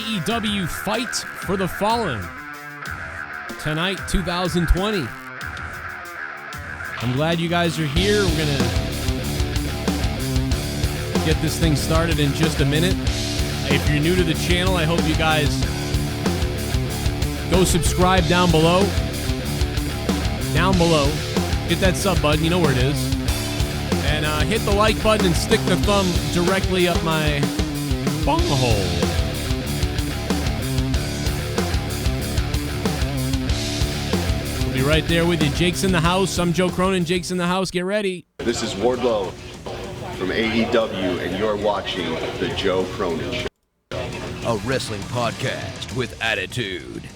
AEW Fight for the Fallen. Tonight, 2020. I'm glad you guys are here. We're going to get this thing started in just a minute. If you're new to the channel, I hope you guys go subscribe down below. Down below. Hit that sub button. You know where it is. And hit the like button and stick the thumb directly up my bung hole. We'll be right there with you. Jake's in the house. I'm Joe Cronin. Jake's in the house. Get ready. This is Wardlow from AEW, and you're watching The Joe Cronin Show. A wrestling podcast with attitude.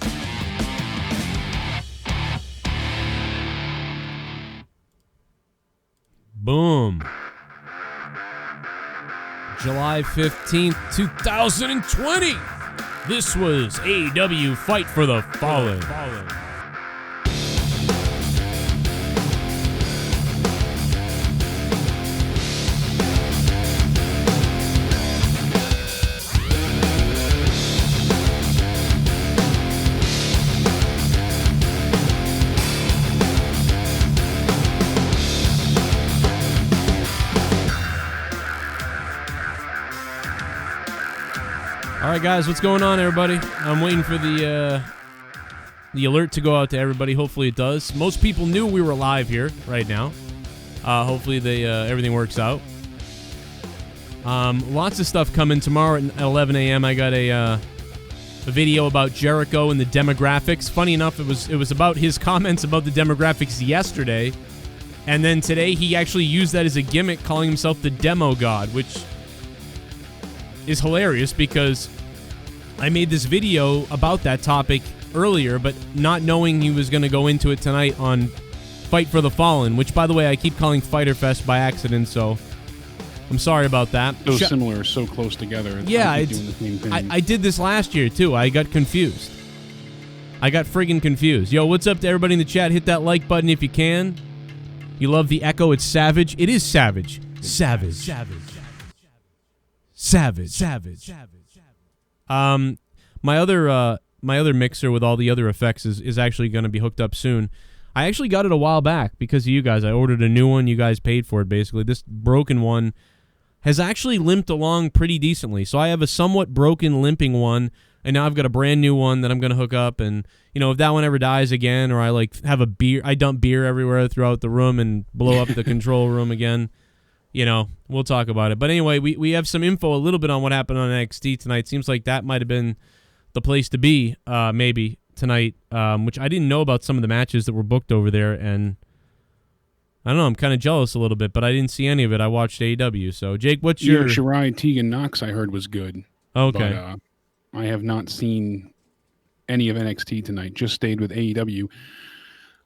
Boom. July 15th, 2020. This was AEW Fight for the Fallen. All right, guys, what's going on, everybody? I'm waiting for the alert to go out to everybody. Hopefully it does. Most people knew we were live here right now. Hopefully everything works out. Lots of stuff coming tomorrow at 11 a.m. I got a video about Jericho and the demographics. Funny enough, it was about his comments about the demographics yesterday, and then today he actually used that as a gimmick, calling himself the Demo God, which is hilarious because I made this video about that topic earlier, but not knowing he was going to go into it tonight on Fight for the Fallen, which, by the way, I keep calling Fighter Fest by accident, so I'm sorry about that. So similar, so close together. Yeah, doing the same thing. I did this last year, too. I got confused. I got friggin' confused. Yo, what's up to everybody in the chat? Hit that like button if you can. You love the echo. It's savage. It is savage. Savage. My other mixer with all the other effects is actually going to be hooked up soon. I actually got it a while back because of you guys. I ordered a new one. You guys paid for it, basically. This broken one has actually limped along pretty decently. So I have a somewhat broken, limping one, and now I've got a brand new one that I'm going to hook up. And, you know, if that one ever dies again, or I have a beer, I dump beer everywhere throughout the room and blow up the control room again, you know, we'll talk about it. But anyway, we have some info a little bit on what happened on NXT tonight. Seems like that might have been the place to be, maybe, tonight, which I didn't know about some of the matches that were booked over there. And I don't know, I'm kind of jealous a little bit, but I didn't see any of it. I watched AEW. So, Jake, what's your... Shirai Tegan Knox, I heard, was good. Okay. But I have not seen any of NXT tonight. Just stayed with AEW.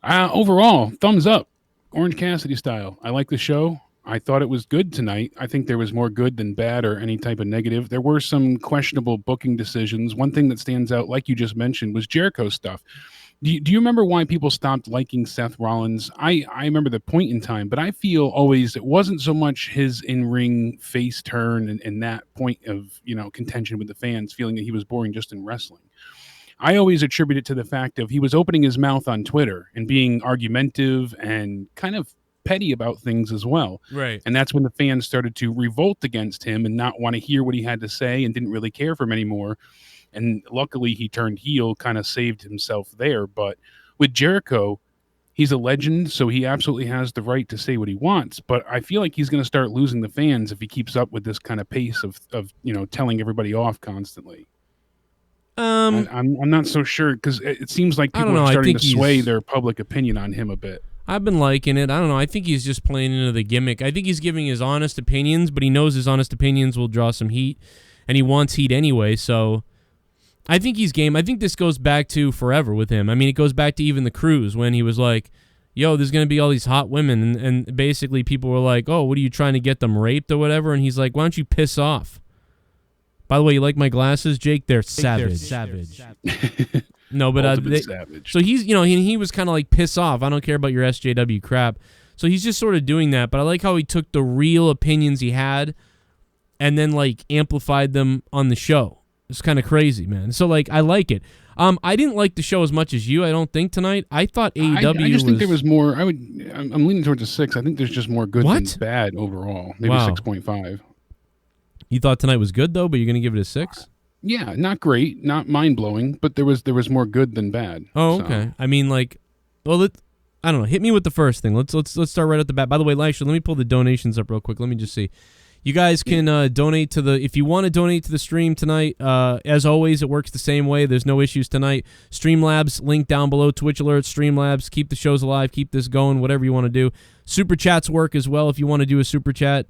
Overall, thumbs up. Orange Cassidy style. I like the show. I thought it was good tonight. I think there was more good than bad or any type of negative. There were some questionable booking decisions. One thing that stands out, like you just mentioned, was Jericho's stuff. Do you remember why people stopped liking Seth Rollins? I remember the point in time, but I feel always it wasn't so much his in-ring face turn and that point of, you know, contention with the fans, feeling that he was boring just in wrestling. I always attribute it to the fact of he was opening his mouth on Twitter and being argumentative and kind of petty about things as well. Right. And that's when the fans started to revolt against him and not want to hear what he had to say and didn't really care for him anymore. And luckily he turned heel, kind of saved himself there. But with Jericho, he's a legend, so he absolutely has the right to say what he wants. But I feel like he's going to start losing the fans if he keeps up with this kind of pace of you know, telling everybody off constantly. I'm not so sure because it seems like people are starting to sway their public opinion on him a bit. I've been liking it. I don't know. I think he's just playing into the gimmick. I think he's giving his honest opinions, but he knows his honest opinions will draw some heat, and he wants heat anyway, so I think he's game. I think this goes back to forever with him. I mean, it goes back to even the cruise when he was like, yo, there's going to be all these hot women, and basically people were like, oh, what are you trying to get them raped or whatever? And he's like, why don't you piss off? By the way, you like my glasses, Jake? They're savage. No, but so he's, you know, he was kind of like, piss off. I don't care about your SJW crap. So he's just sort of doing that. But I like how he took the real opinions he had and then like amplified them on the show. It's kind of crazy, man. So like, I like it. I didn't like the show as much as you. I don't think tonight. I thought AEW. I just think there was more. I'm leaning towards a 6. I think there's just more good than bad overall. Maybe 6.5. You thought tonight was good though, but you're gonna give it a 6? Yeah, not great, not mind blowing, but there was more good than bad. Oh, okay. I mean, like, well, I don't know. Hit me with the first thing. Let's start right at the bat. By the way, Lisha, let me pull the donations up real quick. Let me just see. You guys can donate to if you want to donate to the stream tonight, as always, it works the same way. There's no issues tonight. Streamlabs, link down below, Twitch alerts, Streamlabs, keep the shows alive, keep this going, whatever you want to do. Super chats work as well if you want to do a super chat.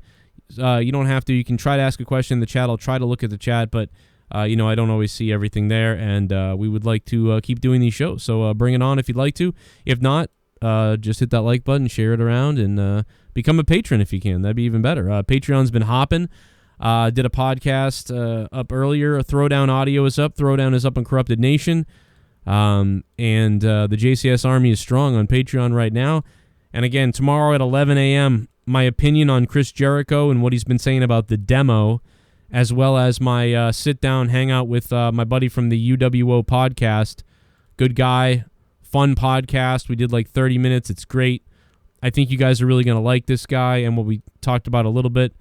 You don't have to. You can try to ask a question in the chat. I'll try to look at the chat, but, I don't always see everything there, and we would like to keep doing these shows. So bring it on if you'd like to. If not, just hit that like button, share it around, and become a patron if you can. That'd be even better. Patreon's been hopping. Did a podcast up earlier. Throwdown audio is up. Throwdown is up on Corrupted Nation. And the JCS Army is strong on Patreon right now. And again, tomorrow at 11 a.m., my opinion on Chris Jericho and what he's been saying about the demo, as well as my sit-down hangout with my buddy from the UWO podcast. Good guy. Fun podcast. We did like 30 minutes. It's great. I think you guys are really going to like this guy and what we talked about a little bit.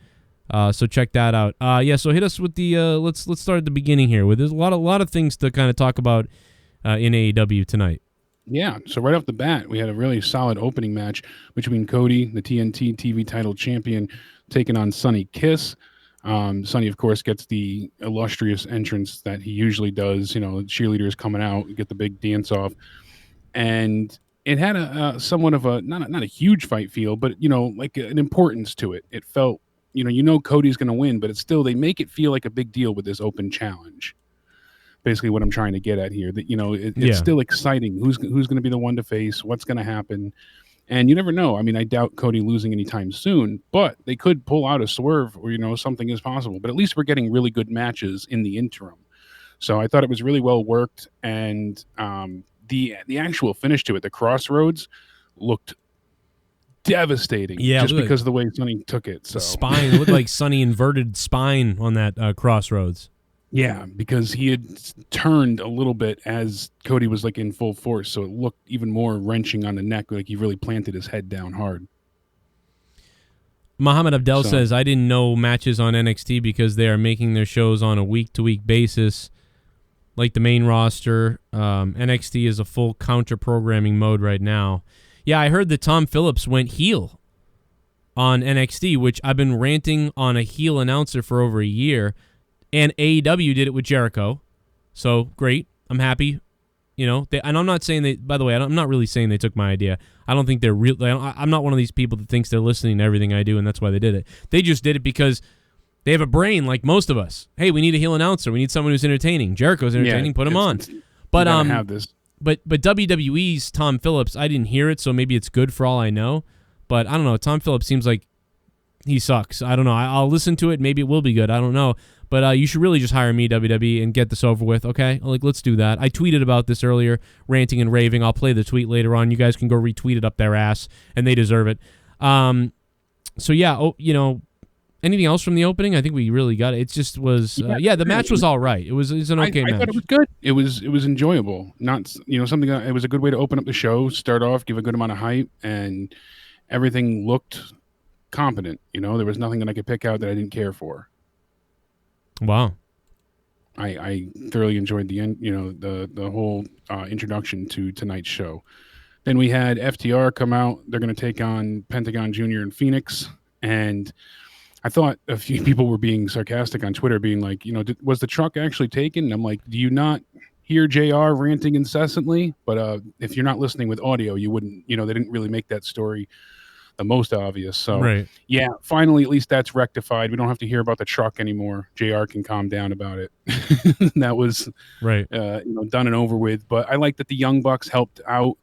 So check that out. So hit us with the let's start at the beginning here. There's a lot of things to kind of talk about in AEW tonight. Yeah, so right off the bat, we had a really solid opening match between Cody, the TNT TV title champion, taking on Sonny Kiss. Sonny, of course, gets the illustrious entrance that he usually does. Cheerleaders coming out, get the big dance off. And it had a somewhat of a not a huge fight feel, but like an importance to it. It felt Cody's going to win, but it's still, they make it feel like a big deal with this open challenge. Basically, what I'm trying to get at here, that it's still exciting. Who's going to be the one to face? What's going to happen? And you never know. I mean, I doubt Cody losing anytime soon, but they could pull out a swerve, or something is possible. But at least we're getting really good matches in the interim. So I thought it was really well worked, and the actual finish to it, the Crossroads, looked devastating. Yeah, just because of the way Sonny took it. So the spine looked like Sonny inverted spine on that Crossroads. Yeah, because he had turned a little bit as Cody was like in full force, so it looked even more wrenching on the neck, like he really planted his head down hard. Muhammad Abdel says, I didn't know matches on NXT because they are making their shows on a week-to-week basis. Like the main roster, NXT is a full counter-programming mode right now. Yeah, I heard that Tom Phillips went heel on NXT, which I've been ranting on a heel announcer for over a year, and AEW did it with Jericho. So, great. I'm happy. And I'm not saying they, by the way, I'm not really saying they took my idea. I don't think they're real. I'm not one of these people that thinks they're listening to everything I do, and that's why they did it. They just did it because they have a brain like most of us. Hey, we need a heel announcer. We need someone who's entertaining. Jericho's entertaining. Put him on. But have this. But WWE's Tom Phillips, I didn't hear it, so maybe it's good for all I know. But I don't know. Tom Phillips seems like he sucks. I don't know. I'll listen to it. Maybe it will be good. I don't know. But you should really just hire me, WWE, and get this over with, okay? Like, let's do that. I tweeted about this earlier, ranting and raving. I'll play the tweet later on. You guys can go retweet it up their ass, and they deserve it. So, yeah, anything else from the opening? I think we really got it. It just was, the match was all right. It was an okay match. I thought it was good. It was enjoyable. Not, something that it was a good way to open up the show, start off, give a good amount of hype, and everything looked competent. There was nothing that I could pick out that I didn't care for. Wow. I thoroughly enjoyed the whole introduction to tonight's show. Then we had FTR come out. They're going to take on Pentagon Jr. and Phoenix. And I thought a few people were being sarcastic on Twitter, being like, was the truck actually taken? And I'm like, do you not hear JR ranting incessantly? But if you're not listening with audio, you wouldn't, they didn't really make that story the most obvious. So right. Yeah, finally, at least that's rectified. We don't have to hear about the truck anymore. JR can calm down about it. That was right. Done and over with. But I like that the Young Bucks helped out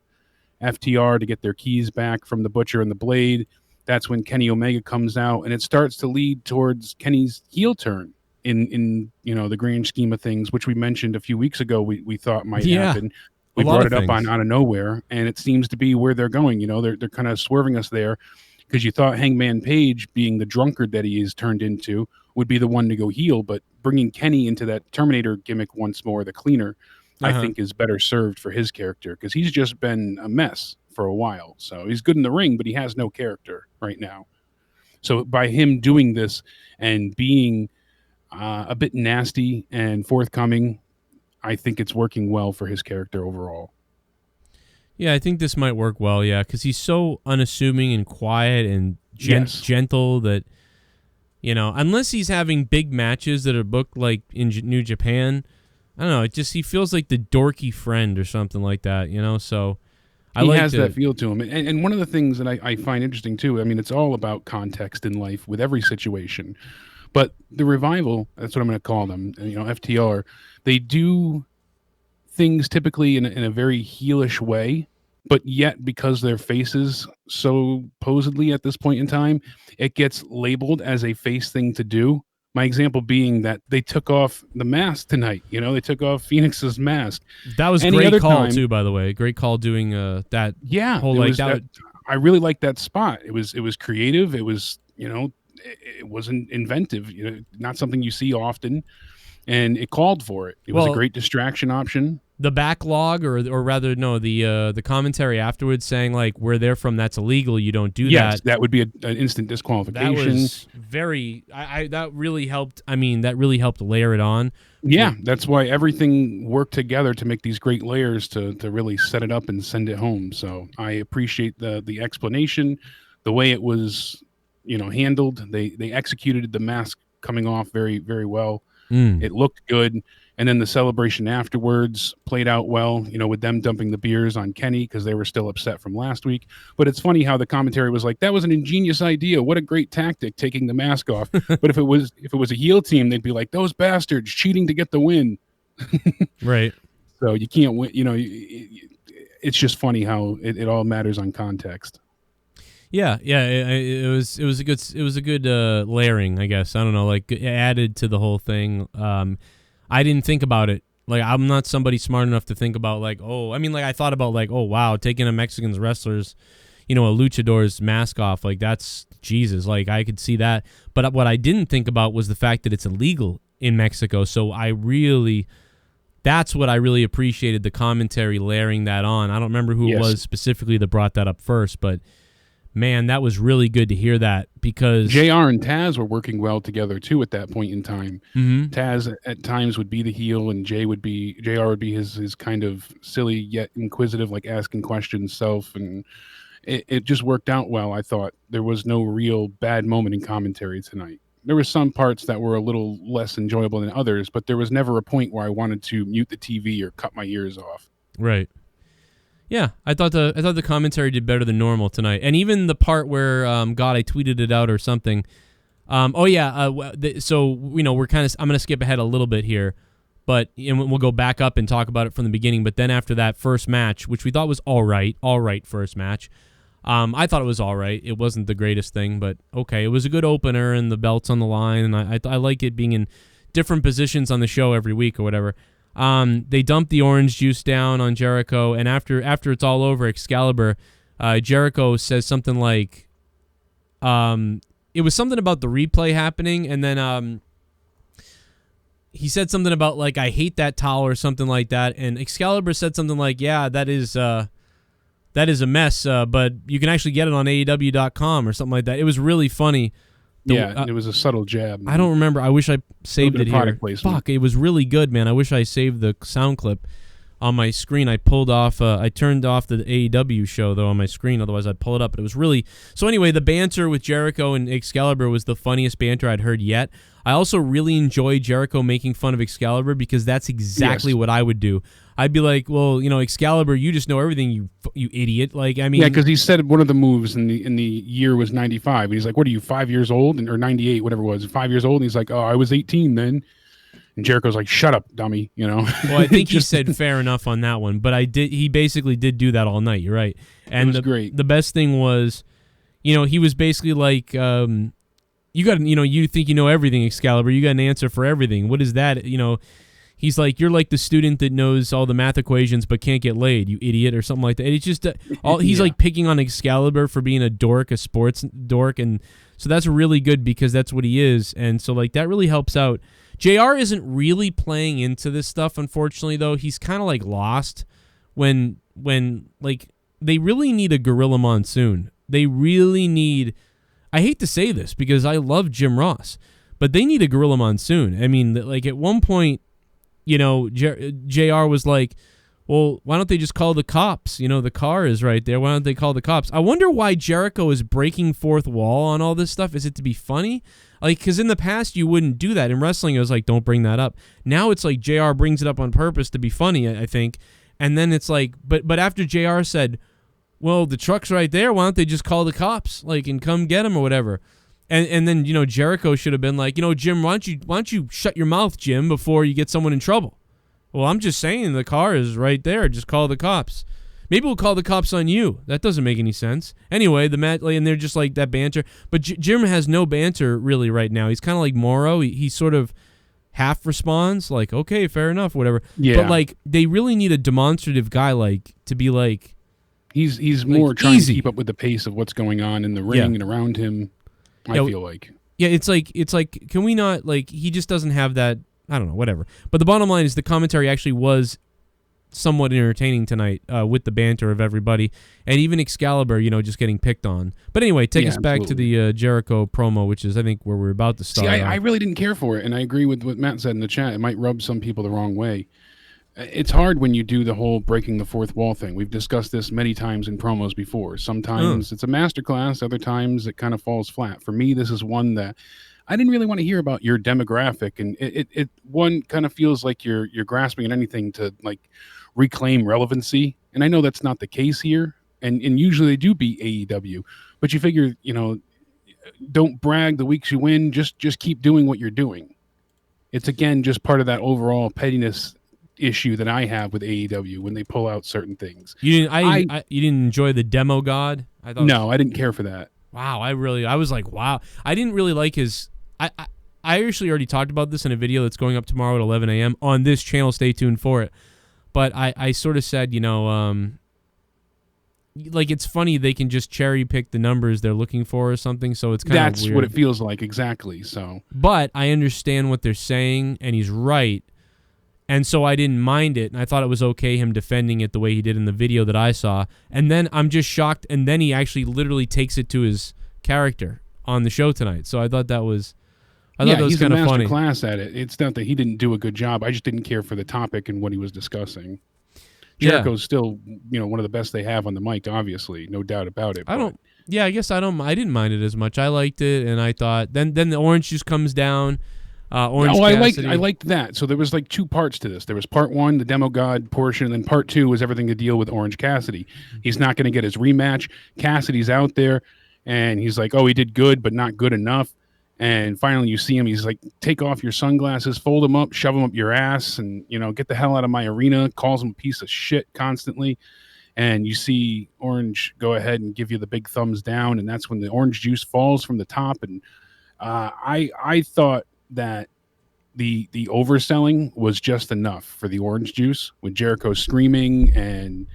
FTR to get their keys back from the Butcher and the Blade. That's when Kenny Omega comes out, and it starts to lead towards Kenny's heel turn in the grand scheme of things, which we mentioned a few weeks ago. We thought might happen. We brought it up on out of nowhere, and it seems to be where they're going. They're kind of swerving us there because you thought Hangman Page, being the drunkard that he is turned into, would be the one to go heel, but bringing Kenny into that Terminator gimmick once more, the cleaner, I think is better served for his character, because he's just been a mess for a while. So he's good in the ring, but he has no character right now. So by him doing this and being a bit nasty and forthcoming, I think it's working well for his character overall. Yeah, I think this might work well, yeah, because he's so unassuming and quiet and gentle that, you know, unless he's having big matches that are booked like in New Japan, I don't know, he feels like the dorky friend or something like that, you know, so he has that feel to him. And one of the things that I find interesting too, I mean, it's all about context in life with every situation, but the Revival, that's what I'm going to call them, you know, FTR, they do things typically in a very heelish way, but yet because their faces so supposedly at this point in time, it gets labeled as a face thing to do. My example being that they took off the mask tonight. You know, they took off Phoenix's mask. That was a great call too, by the way. Great call doing that. Yeah, whole, like, I really liked that spot. It was creative. It was, you know, it wasn't inventive. You know, not something you see often, and it called for it. It was a great distraction option. The backlog, or rather, no, the commentary afterwards saying like, "Where they're from, that's illegal. You don't do that." Yes, that would be an instant disqualification. That was very. That really helped. I mean, that really helped layer it on. Yeah, that's why everything worked together to make these great layers to really set it up and send it home. So I appreciate the explanation, the way it was, you know, handled. They executed the mask coming off very, very well. It looked good. And then the celebration afterwards played out well, you know, with them dumping the beers on Kenny because they were still upset from last week. But it's funny how the commentary was like, that was an ingenious idea. What a great tactic, taking the mask off. But if it was a heel team, they'd be like, those bastards cheating to get the win. Right. So you can't win. You know, it's just funny how it all matters on context. Yeah. It was a good layering, I guess. I don't know, like it added to the whole thing. I didn't think about it. Like, I'm not somebody smart enough to think about, like, oh, I mean, like, I thought about, like, oh, wow, taking a Mexican wrestler's, you know, a luchador's mask off. Like, that's Jesus. Like, I could see that. But what I didn't think about was the fact that it's illegal in Mexico. So that's what I really appreciated, the commentary layering that on. I don't remember who it was specifically that brought that up first, but man, that was really good to hear that, because JR and Taz were working well together too at that point in time. Taz at times would be the heel, and JR would be his kind of silly yet inquisitive, like asking questions self, and it just worked out well. I thought there was no real bad moment in commentary tonight. There were some parts that were a little less enjoyable than others, but there was never a point where I wanted to mute the TV or cut my ears off. Right. Yeah, I thought the commentary did better than normal tonight, and even the part where I tweeted it out or something. So you know, I'm gonna skip ahead a little bit here, but we'll go back up and talk about it from the beginning. But then after that first match, which we thought was all right first match, I thought it was all right. It wasn't the greatest thing, but okay, it was a good opener, and the belt's on the line, and I like it being in different positions on the show every week or whatever. They dumped the orange juice down on Jericho, and after it's all over, Excalibur, Jericho says something like, it was something about the replay happening, and then he said something about, like, I hate that towel or something like that, and Excalibur said something like, yeah, that is a mess, but you can actually get it on AEW.com or something like that. It was really funny. It was a subtle jab. I don't remember. I wish I saved it here. Placement. Fuck, it was really good, man. I wish I saved the sound clip on my screen. I turned off the AEW show, though, on my screen. Otherwise, I'd pull it up. But it was really... So anyway, the banter with Jericho and Excalibur was the funniest banter I'd heard yet. I also really enjoyed Jericho making fun of Excalibur, because that's exactly what I would do. I'd be like, well, you know, Excalibur, you just know everything, you idiot. Like, I mean... Yeah, because he said one of the moves in the year was 95. And he's like, what are you, 5 years old? Or 98, whatever it was. 5 years old? And he's like, oh, I was 18 then. And Jericho's like, shut up, dummy, you know? Well, I think he said fair enough on that one. But he basically did do that all night. You're right. And it was great. The best thing was, you know, he was basically like... you think you know everything, Excalibur. You got an answer for everything. What is that? You know, he's like, you're like the student that knows all the math equations but can't get laid, you idiot, or something like that. And it's just he's like picking on Excalibur for being a dork, a sports dork, and so that's really good because that's what he is, and so like that really helps out. JR isn't really playing into this stuff, unfortunately, though. He's kind of like lost when like they really need a Gorilla Monsoon. They really need. I hate to say this because I love Jim Ross, but they need a Gorilla Monsoon. I mean, like at one point, JR was like, well, why don't they just call the cops? The car is right there. Why don't they call the cops? I wonder why Jericho is breaking fourth wall on all this stuff. Is it to be funny? Like, because in the past, you wouldn't do that. In wrestling, it was like, don't bring that up. Now it's like JR brings it up on purpose to be funny, I think. And then it's like, but after JR said, well, the truck's right there, why don't they just call the cops, like, and come get him or whatever? And then, Jericho should have been like, Jim, why don't you shut your mouth, Jim, before you get someone in trouble? Well, I'm just saying the car is right there. Just call the cops. Maybe we'll call the cops on you. That doesn't make any sense. Anyway, and they're just like that banter. But Jim has no banter really right now. He's kind of like Morrow. He sort of half responds like, okay, fair enough, whatever. Yeah. But like they really need a demonstrative guy like to be like. He's more trying to keep up with the pace of what's going on in the ring and around him. I feel like. Yeah, it's like can we not like he just doesn't have that. I don't know, whatever. But the bottom line is the commentary actually was somewhat entertaining tonight with the banter of everybody. And even Excalibur, just getting picked on. But anyway, take us back to the Jericho promo, which is, I think, where we're about to start. See, I really didn't care for it, and I agree with what Matt said in the chat. It might rub some people the wrong way. It's hard when you do the whole breaking the fourth wall thing. We've discussed this many times in promos before. Sometimes it's a masterclass. Other times it kind of falls flat. For me, this is one that I didn't really want to hear about your demographic, and it one kind of feels like you're grasping at anything to like reclaim relevancy, and I know that's not the case here, and usually they do beat AEW, but you figure don't brag the weeks you win, just keep doing what you're doing. It's again just part of that overall pettiness issue that I have with AEW when they pull out certain things. You didn't you didn't enjoy the demo god? I didn't care for that. Wow, I was like, wow. I didn't really like his I actually already talked about this in a video that's going up tomorrow at 11 a.m. on this channel. Stay tuned for it. But I sort of said, like it's funny they can just cherry pick the numbers they're looking for or something. So it's kind of weird. That's what it feels like, exactly. So, but I understand what they're saying, and he's right. And so I didn't mind it, and I thought it was okay him defending it the way he did in the video that I saw. And then I'm just shocked, and then he actually literally takes it to his character on the show tonight. So I thought that was kind of funny. He's a master class at it. It's not that he didn't do a good job. I just didn't care for the topic and what he was discussing. Jericho's still, one of the best they have on the mic, obviously, no doubt about it. I didn't mind it as much. I liked it, and I thought then the orange juice comes down. I liked that. So there was like two parts to this. There was part one, the demo god portion, and then part two was everything to deal with Orange Cassidy. He's not going to get his rematch. Cassidy's out there, and he's like, oh, he did good, but not good enough. And finally you see him. He's like, take off your sunglasses, fold them up, shove them up your ass, and, get the hell out of my arena. Calls him a piece of shit constantly. And you see Orange go ahead and give you the big thumbs down, and that's when the orange juice falls from the top. And I thought that the overselling was just enough for the orange juice with Jericho screaming, and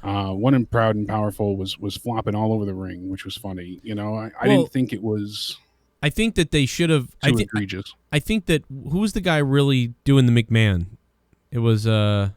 One and Proud and Powerful was flopping all over the ring, which was funny. I didn't think it was. I think that they should have. Egregious. I think that who was the guy really doing the McMahon? It was oh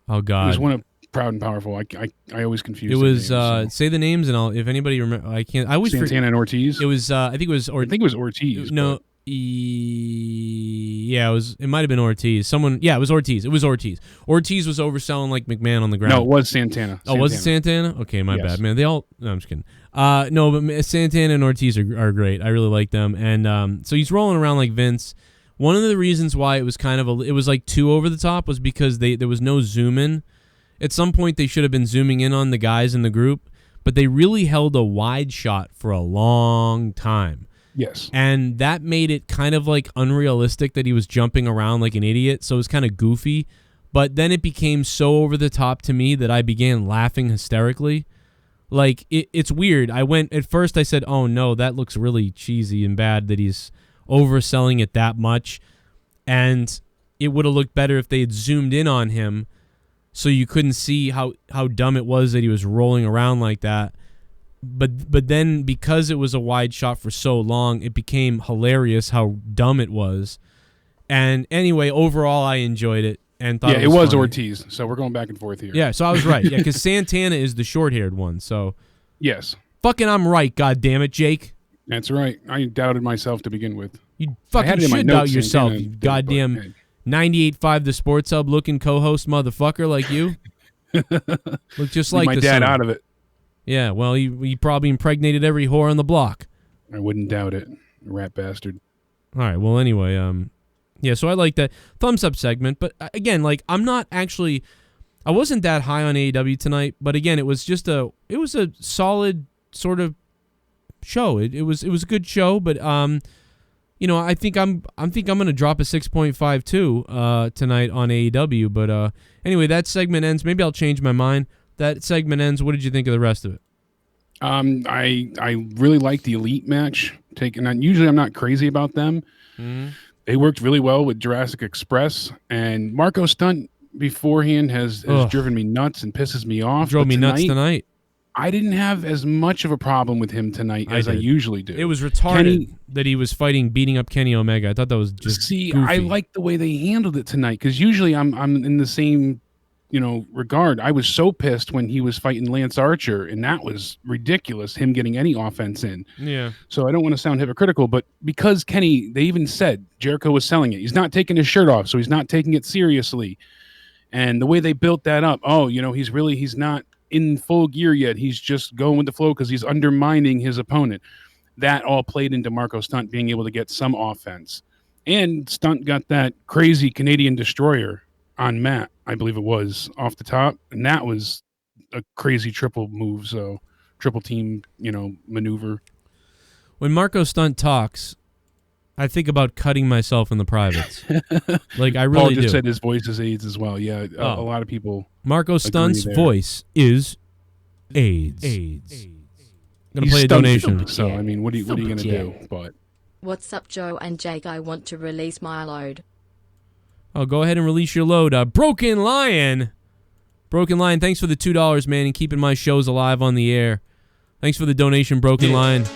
god, it was one of Proud and Powerful. I always confuse. It was names, say the names, and if anybody remember, I can't. I always Santana and Ortiz. It was I think it was. I think it was Ortiz. No. Yeah, it was. It might have been Ortiz. Yeah, it was Ortiz. It was Ortiz. Ortiz was overselling like McMahon on the ground. No, it was Santana. Oh, was it Santana? Okay, my bad, man. No, I'm just kidding. No, but Santana and Ortiz are great. I really like them. And so he's rolling around like Vince. One of the reasons why it was kind of it was like too over the top was because there was no zoom in. At some point, they should have been zooming in on the guys in the group, but they really held a wide shot for a long time. Yes. And that made it kind of like unrealistic that he was jumping around like an idiot, so it was kind of goofy. But then it became so over the top to me that I began laughing hysterically. Like, it's weird. At first I said, oh no, that looks really cheesy and bad that he's overselling it that much. And it would have looked better if they had zoomed in on him so you couldn't see how dumb it was that he was rolling around like that. But then because it was a wide shot for so long, it became hilarious how dumb it was. And anyway, overall, I enjoyed it and thought it was funny. Ortiz. So we're going back and forth here. Yeah, so I was right. Yeah, because Santana is the short-haired one. So yes, fucking I'm right. God damn it, Jake. That's right. I doubted myself to begin with. You fucking should doubt yourself. You goddamn 98.5 the Sports Hub looking co-host motherfucker like you. Look just like my dad out of it. Yeah, well, he probably impregnated every whore on the block. I wouldn't doubt it. Rat bastard. All right, well, anyway, yeah, so I like that thumbs up segment. But again, like, I wasn't that high on AEW tonight. But again, it was a solid sort of show. It was a good show. But I think I'm gonna drop a 6.52 tonight on AEW. But anyway, that segment ends. Maybe I'll change my mind. That segment ends. What did you think of the rest of it? I really liked the Elite match. Usually I'm not crazy about them. Mm-hmm. They worked really well with Jurassic Express, and Marco Stunt beforehand has driven me nuts and pisses me off. Drove me nuts tonight. I didn't have as much of a problem with him tonight as I usually do. It was retarded that he was beating up Kenny Omega. I thought that was just goofy. I like the way they handled it tonight, because usually I'm in the same regard. I was so pissed when he was fighting Lance Archer, and that was ridiculous, him getting any offense in. Yeah. So I don't want to sound hypocritical, but because Kenny, they even said Jericho was selling it. He's not taking his shirt off, so he's not taking it seriously. And the way they built that up, he's not in full gear yet. He's just going with the flow because he's undermining his opponent. That all played into Marco Stunt being able to get some offense. And Stunt got that crazy Canadian Destroyer on Matt, I believe it was, off the top, and that was a crazy triple move, so triple team, maneuver. When Marco Stunt talks, I think about cutting myself in the privates. Like, I really do. Paul just said his voice is AIDS as well. Yeah, a lot of people. Marco Stunt's voice is AIDS. I'm gonna play a donation. So I mean, what are you gonna do? But what's up, Joe and Jake? I want to release my load. Oh, go ahead and release your load. Brokenlion, thanks for the $2, man, and keeping my shows alive on the air. Thanks for the donation, Brokenlion.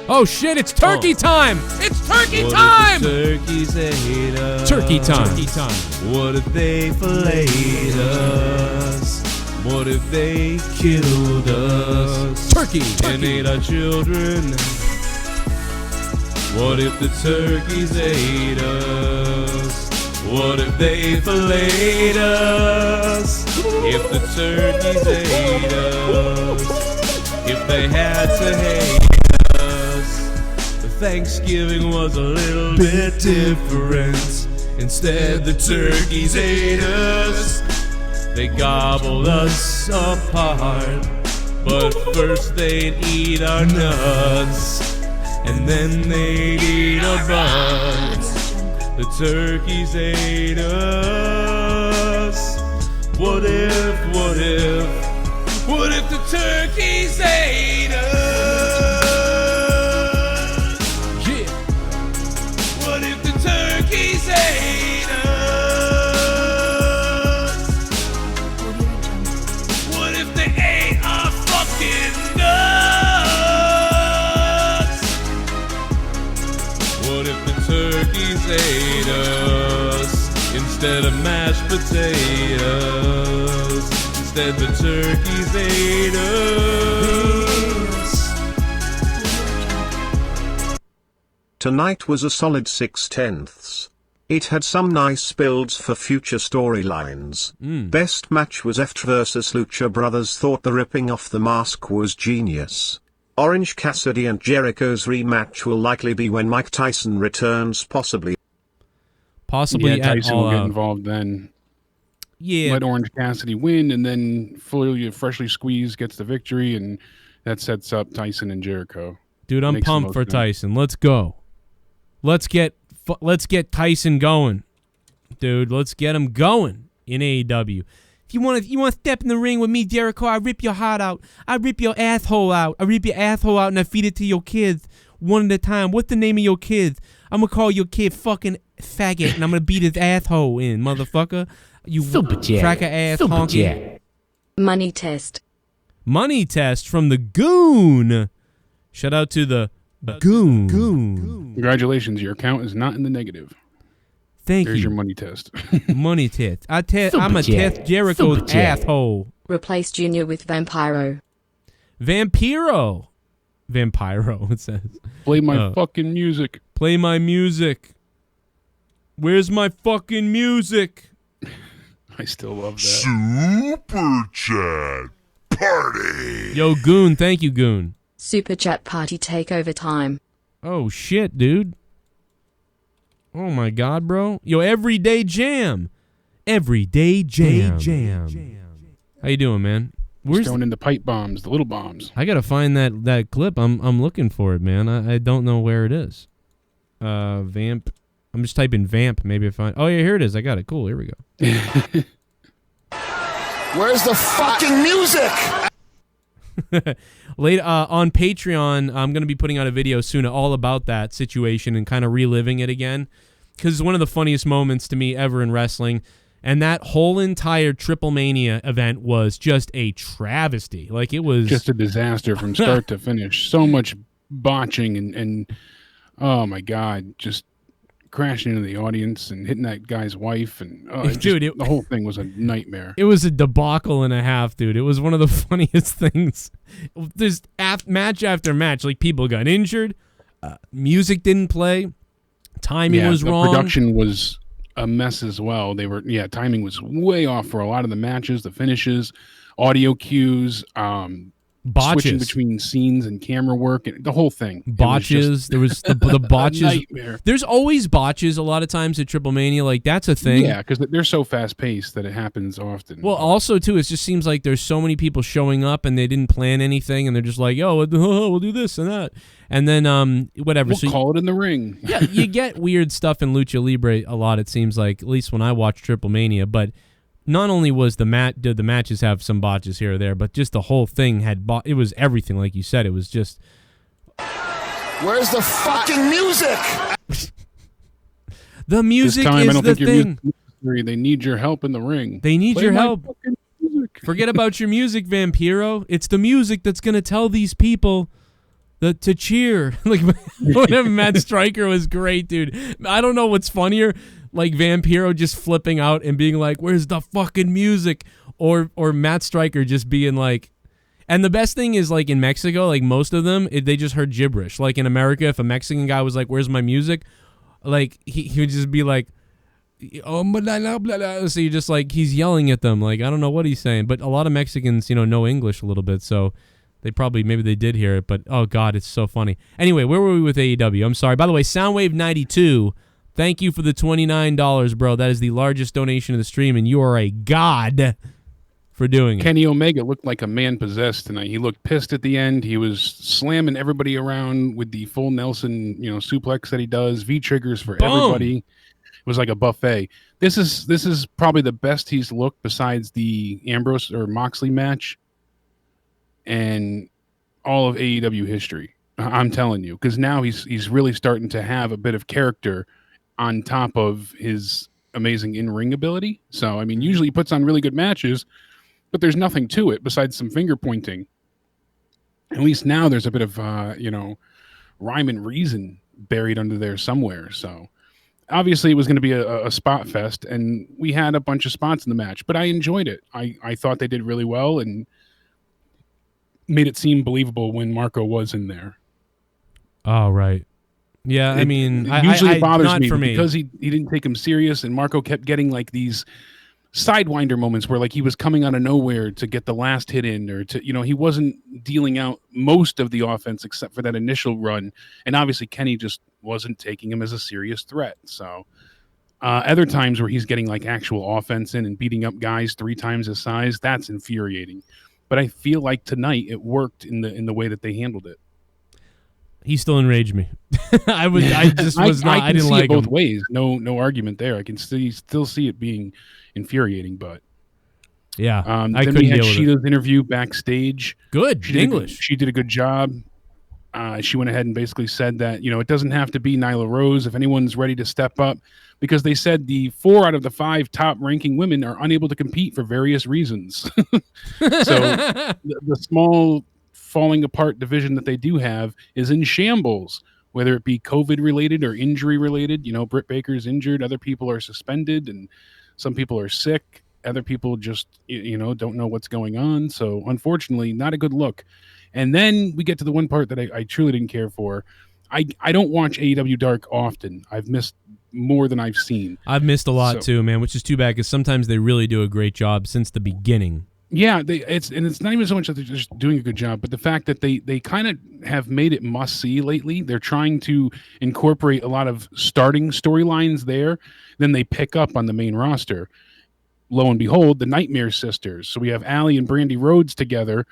Oh, shit, it's turkey time! It's turkey time! Turkeys hate us. Turkey time. What if they filleted us? What if they killed us? Turkey. And ate our children? What if the turkeys ate us? What if they filleted us? If the turkeys ate us? If they had to hate us? The Thanksgiving was a little bit different. Instead, the turkeys ate us. They gobbled us apart. But first they'd eat our nuts, and then they'd eat our butts. The turkeys ate us. What if the turkeys ate us? Yeah. What if the turkeys ate us? What if they ate our fucking nuts? What if the turkeys ate us instead of mashed potatoes? Instead the turkeys ate us. Tonight was a solid 6/10. It had some nice builds for future storylines. Best match was EFT versus Lucha Brothers. Thought the ripping off the mask was genius. Orange Cassidy and Jericho's rematch will likely be when Mike Tyson returns, possibly yeah, Tyson will get involved then. Yeah. Let Orange Cassidy win, and then freshly squeezed gets the victory, and that sets up Tyson and Jericho. Dude, I'm pumped for Tyson. Let's go. Let's get Tyson going. Dude, let's get him going in AEW. If you want to step in the ring with me, Jericho, I rip your heart out. I rip your asshole out. I rip your asshole out and I feed it to your kids one at a time. What's the name of your kids? I'm gonna call your kid fucking faggot, and I'm gonna beat his asshole in, motherfucker. You cracker ass honky. Money test. Money test from the Goon. Shout out to the Goon. Congratulations, your account is not in the negative. Thank There's you. your money test. Money test. I'm a test Jericho's asshole. Replace Junior with Vampiro. Vampiro, it says. Play my fucking music. Play my music. Where's my fucking music? I still love that. Super Chat Party. Yo, Goon. Thank you, Goon. Super Chat Party Takeover Time. Oh, shit, dude. Oh, my God, bro. Yo, Everyday Jam. Everyday Jam. How you doing, man? Where's throwing in the pipe bombs, the little bombs? I gotta find that clip. I'm looking for it, man. I don't know where it is. Vamp. I'm just typing vamp. Maybe I find. Oh yeah, here it is. I got it. Cool. Here we go. Where's the fucking music? Later on Patreon, I'm gonna be putting out a video soon all about that situation and kind of reliving it again, because it's one of the funniest moments to me ever in wrestling. And that whole entire Triple Mania event was just a travesty. Like, it was just a disaster from start to finish. So much botching and oh my God, just crashing into the audience and hitting that guy's wife. And the whole thing was a nightmare. It was a debacle and a half, dude. It was one of the funniest things. There's match after match, like, people got injured, music didn't play, timing was wrong. Production was a mess as well. Timing was way off for a lot of the matches, the finishes, audio cues, botches switching between scenes and camera work, and the whole thing. Botches. There was the botches. Nightmare. There's always botches a lot of times at Triple Mania. Like, that's a thing. Yeah, because they're so fast paced that it haans often. Well, also too, it just seems like there's so many people showing up and they didn't plan anything, and they're just like, "Yo, we'll do this and that," and then whatever. We'll call it in the ring. Yeah, you get weird stuff in Lucha Libre a lot. It seems like, at least when I watch Triple Mania, but. Not only was did the matches have some botches here or there, but just the whole thing had it was everything, like you said. It was just. Where's the fucking music? The music this time, is I don't the think thing. They need your help in the ring. They need Play your my help. fucking music. Forget about your music, Vampiro. It's the music that's gonna tell these people to cheer. Like, whatever. Matt Stryker was great, dude. I don't know what's funnier. Like, Vampiro just flipping out and being like, "Where's the fucking music?" Or Matt Stryker just being like, and the best thing is, like, in Mexico, like, most of them, they just heard gibberish. Like, in America, if a Mexican guy was like, "Where's my music?" Like, he would just be like, "Oh, blah, blah, blah, blah." So you're just like, he's yelling at them. Like, I don't know what he's saying. But a lot of Mexicans, know English a little bit, so maybe they did hear it. But, oh, God, it's so funny. Anyway, where were we with AEW? I'm sorry. By the way, Soundwave92, thank you for the $29, bro. That is the largest donation of the stream, and you are a god for doing it. Kenny Omega looked like a man possessed tonight. He looked pissed at the end. He was slamming everybody around with the full Nelson, suplex that he does. V-triggers for everybody. It was like a buffet. This is probably the best he's looked besides the Ambrose or Moxley match and all of AEW history. I'm telling you, because now he's really starting to have a bit of character on top of his amazing in-ring ability. So, I mean, usually he puts on really good matches, but there's nothing to it besides some finger pointing. At least now there's a bit of, rhyme and reason buried under there somewhere. So, obviously it was going to be a spot fest, and we had a bunch of spots in the match, but I enjoyed it. I thought they did really well and made it seem believable when Marco was in there. Oh, right. Yeah, I mean, it usually bothers not me for me because he didn't take him serious, and Marco kept getting like these sidewinder moments where like he was coming out of nowhere to get the last hit in, or to he wasn't dealing out most of the offense except for that initial run, and obviously Kenny just wasn't taking him as a serious threat. So other times where he's getting like actual offense in and beating up guys 3 times his size, that's infuriating. But I feel like tonight it worked in the way that they handled it. He still enraged me. I didn't like it both him. ways. No argument there. I can still see it being infuriating, but yeah, I then couldn't we had deal with Sheeta's interview backstage. Good English. She did a good job. She went ahead and basically said that, it doesn't have to be Nyla Rose if anyone's ready to step up, because they said the 4 out of the 5 top ranking women are unable to compete for various reasons. So the small falling apart division that they do have is in shambles, whether it be COVID related or injury related. Britt Baker's injured, other people are suspended, and some people are sick. Other people just, don't know what's going on. So unfortunately, not a good look. And then we get to the one part that I truly didn't care for. I don't watch AEW Dark often. I've missed more than I've seen. I've missed a lot too, man, which is too bad because sometimes they really do a great job since the beginning. Yeah, it's not even so much that they're just doing a good job, but the fact that they kind of have made it must-see lately. They're trying to incorporate a lot of starting storylines there, then they pick up on the main roster. Lo and behold, the Nightmare Sisters. So we have Allie and Brandy Rhodes together,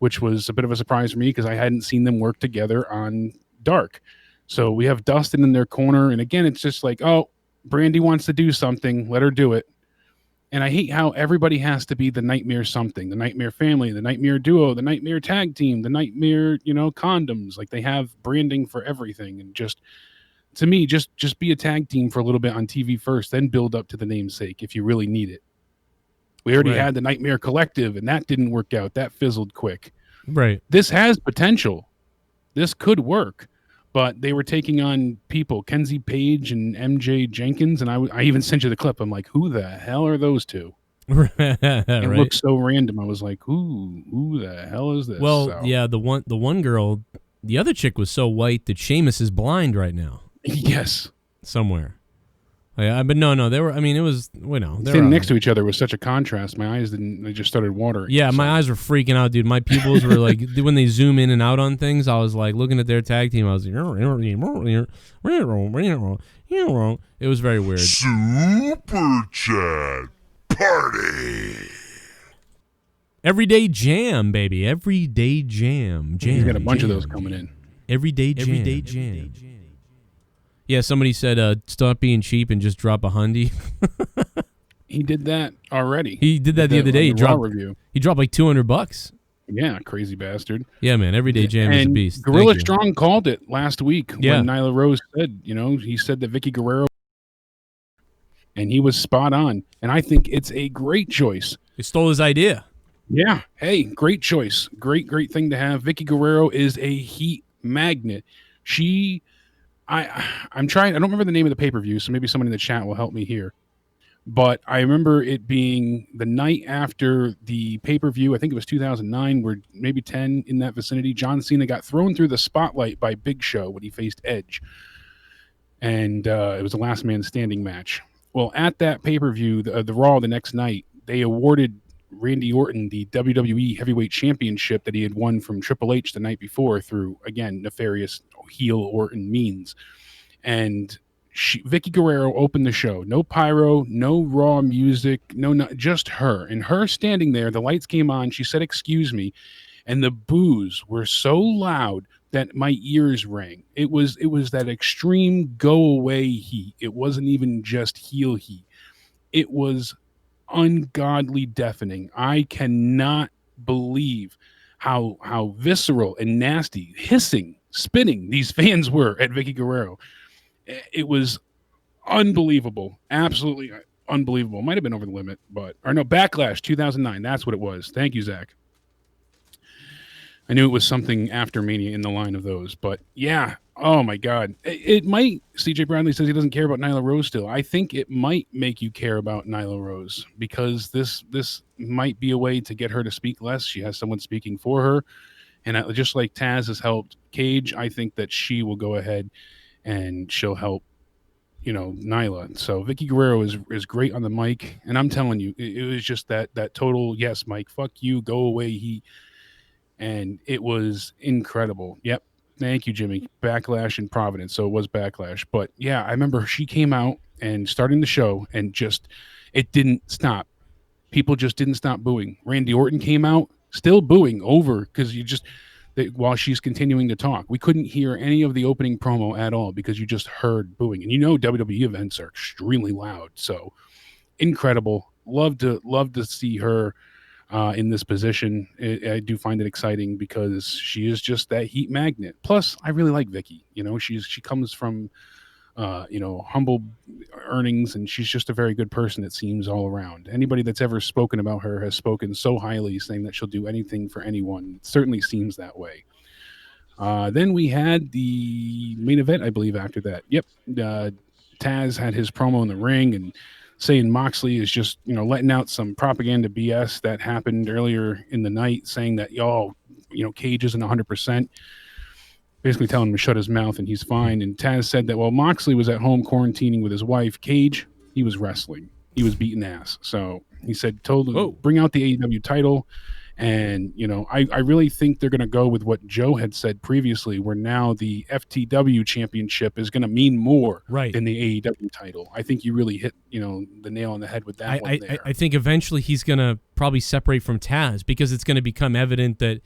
which was a bit of a surprise for me because I hadn't seen them work together on Dark. So we have Dustin in their corner, and again, it's just like, oh, Brandy wants to do something, let her do it. And I hate how everybody has to be the Nightmare something, the Nightmare family, the Nightmare duo, the Nightmare tag team, the Nightmare, condoms. Like they have branding for everything. And just, to me, just be a tag team for a little bit on TV first, then build up to the namesake if you really need it. We already had the Nightmare Collective, and that didn't work out. That fizzled quick. Right. This has potential. This could work. But they were taking on people, Kenzie Page and MJ Jenkins, and I even sent you the clip. I'm like, who the hell are those two? It looked so random. I was like, who the hell is this? Well, yeah, the one girl, the other chick was so white that Sheamus is blind right now. Yes. Somewhere. But no, they were. I mean, it was. Sitting next to each other was such a contrast. My eyes didn't. They just started watering. Yeah, my eyes were freaking out, dude. My pupils were like, when they zoom in and out on things, I was like looking at their tag team. I was like, it was very weird. Super Chat Party. Everyday Jam, baby. Everyday Jam. You got a bunch of those coming in. Everyday Jam. Yeah, somebody said, stop being cheap and just drop a hundy. He did that already. He did that the other day. He dropped like $200. Yeah, crazy bastard. Yeah, man. Everyday Jam is a beast. Gorilla Strong called it last week when Nyla Rose said, he said that Vicky Guerrero, and he was spot on. And I think it's a great choice. He stole his idea. Yeah. Hey, great choice. Great thing to have. Vicky Guerrero is a heat magnet. I'm trying. I don't remember the name of the pay-per-view, so maybe someone in the chat will help me here. But I remember it being the night after the pay-per-view. I think it was 2009, or maybe 10, in that vicinity. John Cena got thrown through the spotlight by Big Show when he faced Edge, and it was a last man standing match. Well, at that pay-per-view, the Raw the next night, they awarded Randy Orton the WWE Heavyweight Championship that he had won from Triple H the night before through, again, nefarious heel Orton means. And Vicky Guerrero opened the show. No pyro, no raw music, no, just her. And her standing there, the lights came on. She said, "Excuse me." And the boos were so loud that my ears rang. It was that extreme go away heat. It wasn't even just heel heat. It was ungodly deafening. I cannot believe how visceral and nasty, hissing, spitting these fans were at Vicky Guerrero. It was unbelievable. Absolutely unbelievable. Might have been over the limit, Backlash 2009. That's what it was. Thank you, Zach. I knew it was something after Mania in the line of those, but yeah. Oh my God. It might, CJ Bradley says he doesn't care about Nyla Rose still. I think it might make you care about Nyla Rose because this might be a way to get her to speak less. She has someone speaking for her. And just like Taz has helped Cage, I think that she will go ahead and she'll help, Nyla. So Vicky Guerrero is great on the mic. And I'm telling you, it was just that total, yes, Mike, fuck you, go away. And it was incredible. Yep. Thank you, Jimmy. Backlash in Providence. So it was Backlash. But yeah, I remember she came out and starting the show and just, it didn't stop. People just didn't stop booing. Randy Orton came out still booing over because while she's continuing to talk. We couldn't hear any of the opening promo at all because you just heard booing. And WWE events are extremely loud. So incredible. Love to see her in this position. I do find it exciting because she is just that heat magnet. Plus, I really like Vicky. You know, she comes from humble earnings, and she's just a very good person, it seems, all around. Anybody that's ever spoken about her has spoken so highly, saying that she'll do anything for anyone. It certainly seems that way. Then we had the main event, I believe, after that. Yep. Taz had his promo in the ring and saying Moxley is just, letting out some propaganda BS that happened earlier in the night, saying that, Cage isn't 100%. Basically telling him to shut his mouth and he's fine. And Taz said that while Moxley was at home quarantining with his wife, Cage, he was wrestling. He was beating ass. So he said, bring out the AEW title. And, I really think they're going to go with what Joe had said previously, where now the FTW championship is going to mean more than the AEW title. I think you really hit, the nail on the head with that one there. I think eventually he's going to probably separate from Taz because it's going to become evident that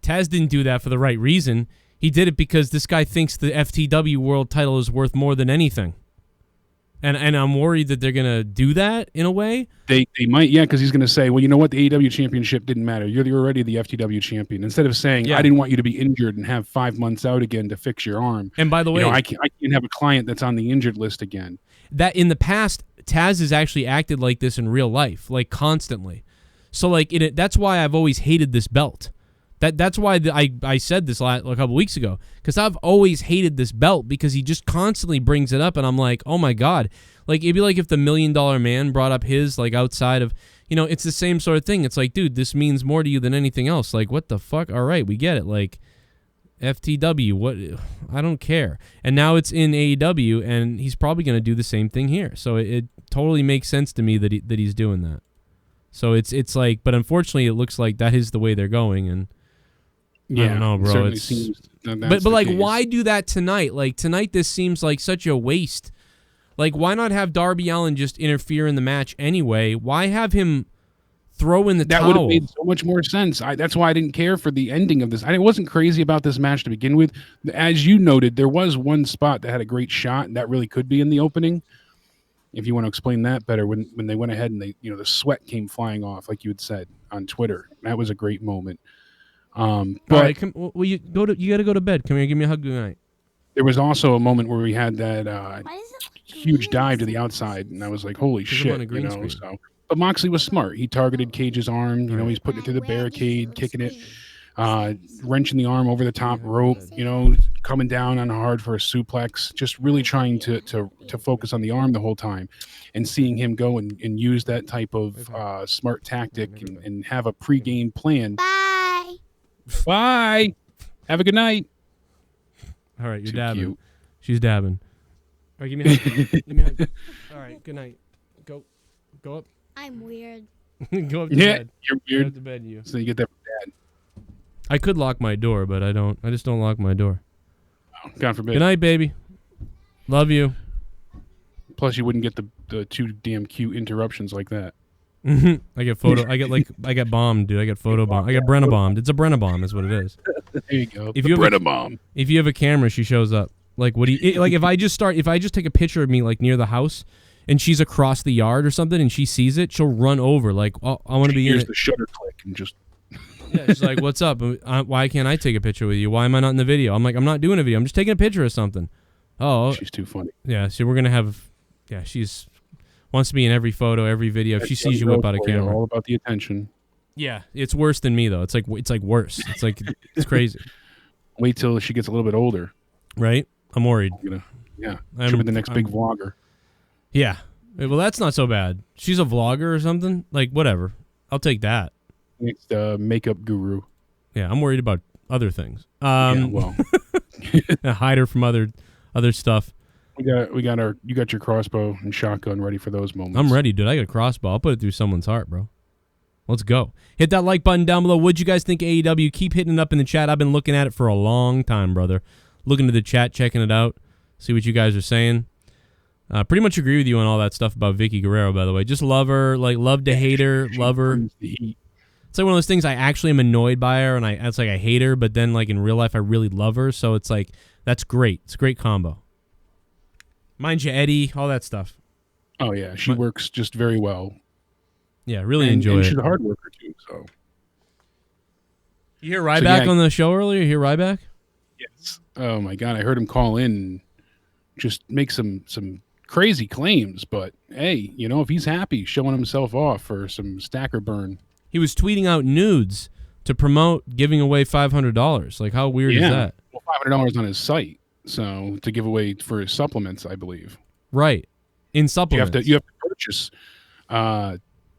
Taz didn't do that for the right reason. He did it because this guy thinks the FTW world title is worth more than anything. And I'm worried that they're going to do that in a way. They might, because he's going to say, well, you know what? The AEW championship didn't matter. You're already the FTW champion. Instead of saying, I didn't want you to be injured and have 5 months out again to fix your arm. And by the way, I can't have a client that's on the injured list again. That in the past, Taz has actually acted like this in real life, like constantly. So that's why I've always hated this belt. That's why I said this a couple weeks ago, because I've always hated this belt because he just constantly brings it up, and I'm like, oh my God. Like, it'd be like if the $1 Million Man brought up his, like, outside of, it's the same sort of thing. It's like, dude, this means more to you than anything else. Like, what the fuck? All right, we get it. Like, FTW, what? I don't care. And now it's in AEW, and he's probably going to do the same thing here. So it totally makes sense to me that he's doing that. So it's like, but unfortunately, it looks like that is the way they're going, and I don't know, bro. But like, why do that tonight? Like, tonight, this seems like such a waste. Like, why not have Darby Allin just interfere in the match anyway? Why have him throw in the towel? That would have made so much more sense. That's why I didn't care for the ending of this. I wasn't crazy about this match to begin with. As you noted, there was one spot that had a great shot, and that really could be in the opening. If you want to explain that better, when they went ahead and the sweat came flying off, like you had said on Twitter, that was a great moment. But all right, you got to go to bed. Come here, give me a hug tonight. There was also a moment where we had that huge dive to the outside, and I was like, "Holy shit!" So, but Moxley was smart. He targeted Cage's arm. He's putting it through the barricade, kicking it, wrenching the arm over the top rope. Coming down on hard for a suplex. Just really trying to focus on the arm the whole time, and seeing him go and use that type of smart tactic and have a pre-game plan. Bye. Have a good night. All right, you're Too dabbing. Cute. She's dabbing. All right, give me a hug. Give me a hug. All right, good night. Go up. I'm weird. Go up to bed. You're weird. Go up to bed, you. So you get that from Dad. I could lock my door, but I don't. I just don't lock my door. Oh, God forbid. Good night, baby. Love you. Plus, you wouldn't get the too damn cute interruptions like that. I get bombed, dude. I get photo bombed. I get Brenna bombed. It's a Brenna bomb, is what it is. There you go. Brenna bomb. If you have a camera, she shows up. Like, what do you like? If I just take a picture of me like near the house, and she's across the yard or something, and she sees it, she'll run over. Like, oh, I want to be in it. The shutter click and just. Yeah, she's like, "What's up? Why can't I take a picture with you? Why am I not in the video?" I'm like, "I'm not doing a video. I'm just taking a picture of something." Oh, she's too funny. Yeah, so we're gonna have. Yeah, she's. Wants to be in every photo, every video. If she sees you whip out a camera, all about the attention. Yeah, it's worse than me though. It's like worse. It's crazy. Wait till she gets a little bit older. Right? I'm worried. She'll be the next big vlogger. Yeah. Well, that's not so bad. She's a vlogger or something. Like, whatever. I'll take that. Next makeup guru. Yeah, I'm worried about other things. Well, hide her from other stuff. You got your crossbow and shotgun ready for those moments. I'm ready, dude. I got a crossbow. I'll put it through someone's heart, bro. Let's go. Hit that like button down below. What'd you guys think of AEW? Keep hitting it up in the chat. I've been looking at it for a long time, brother. Looking to the chat, checking it out, see what you guys are saying. Pretty much agree with you on all that stuff about Vicky Guerrero, by the way. Just love her, like love to hate her, love her. It's like one of those things I actually am annoyed by her, and it's like I hate her, but then like in real life I really love her. So it's like that's great. It's a great combo. Mind you, Eddie, all that stuff. Oh yeah, she works just very well. Yeah, really enjoy it. She's a hard worker too. So you hear Ryback on the show earlier? You hear Ryback? Yes. Oh my God, I heard him call in and just make some crazy claims. But hey, if he's happy showing himself off for some stacker burn. He was tweeting out nudes to promote giving away $500. Like, how weird is that? Well, $500 on his site, so to give away for his supplements, I believe. Right, in supplements, you have to purchase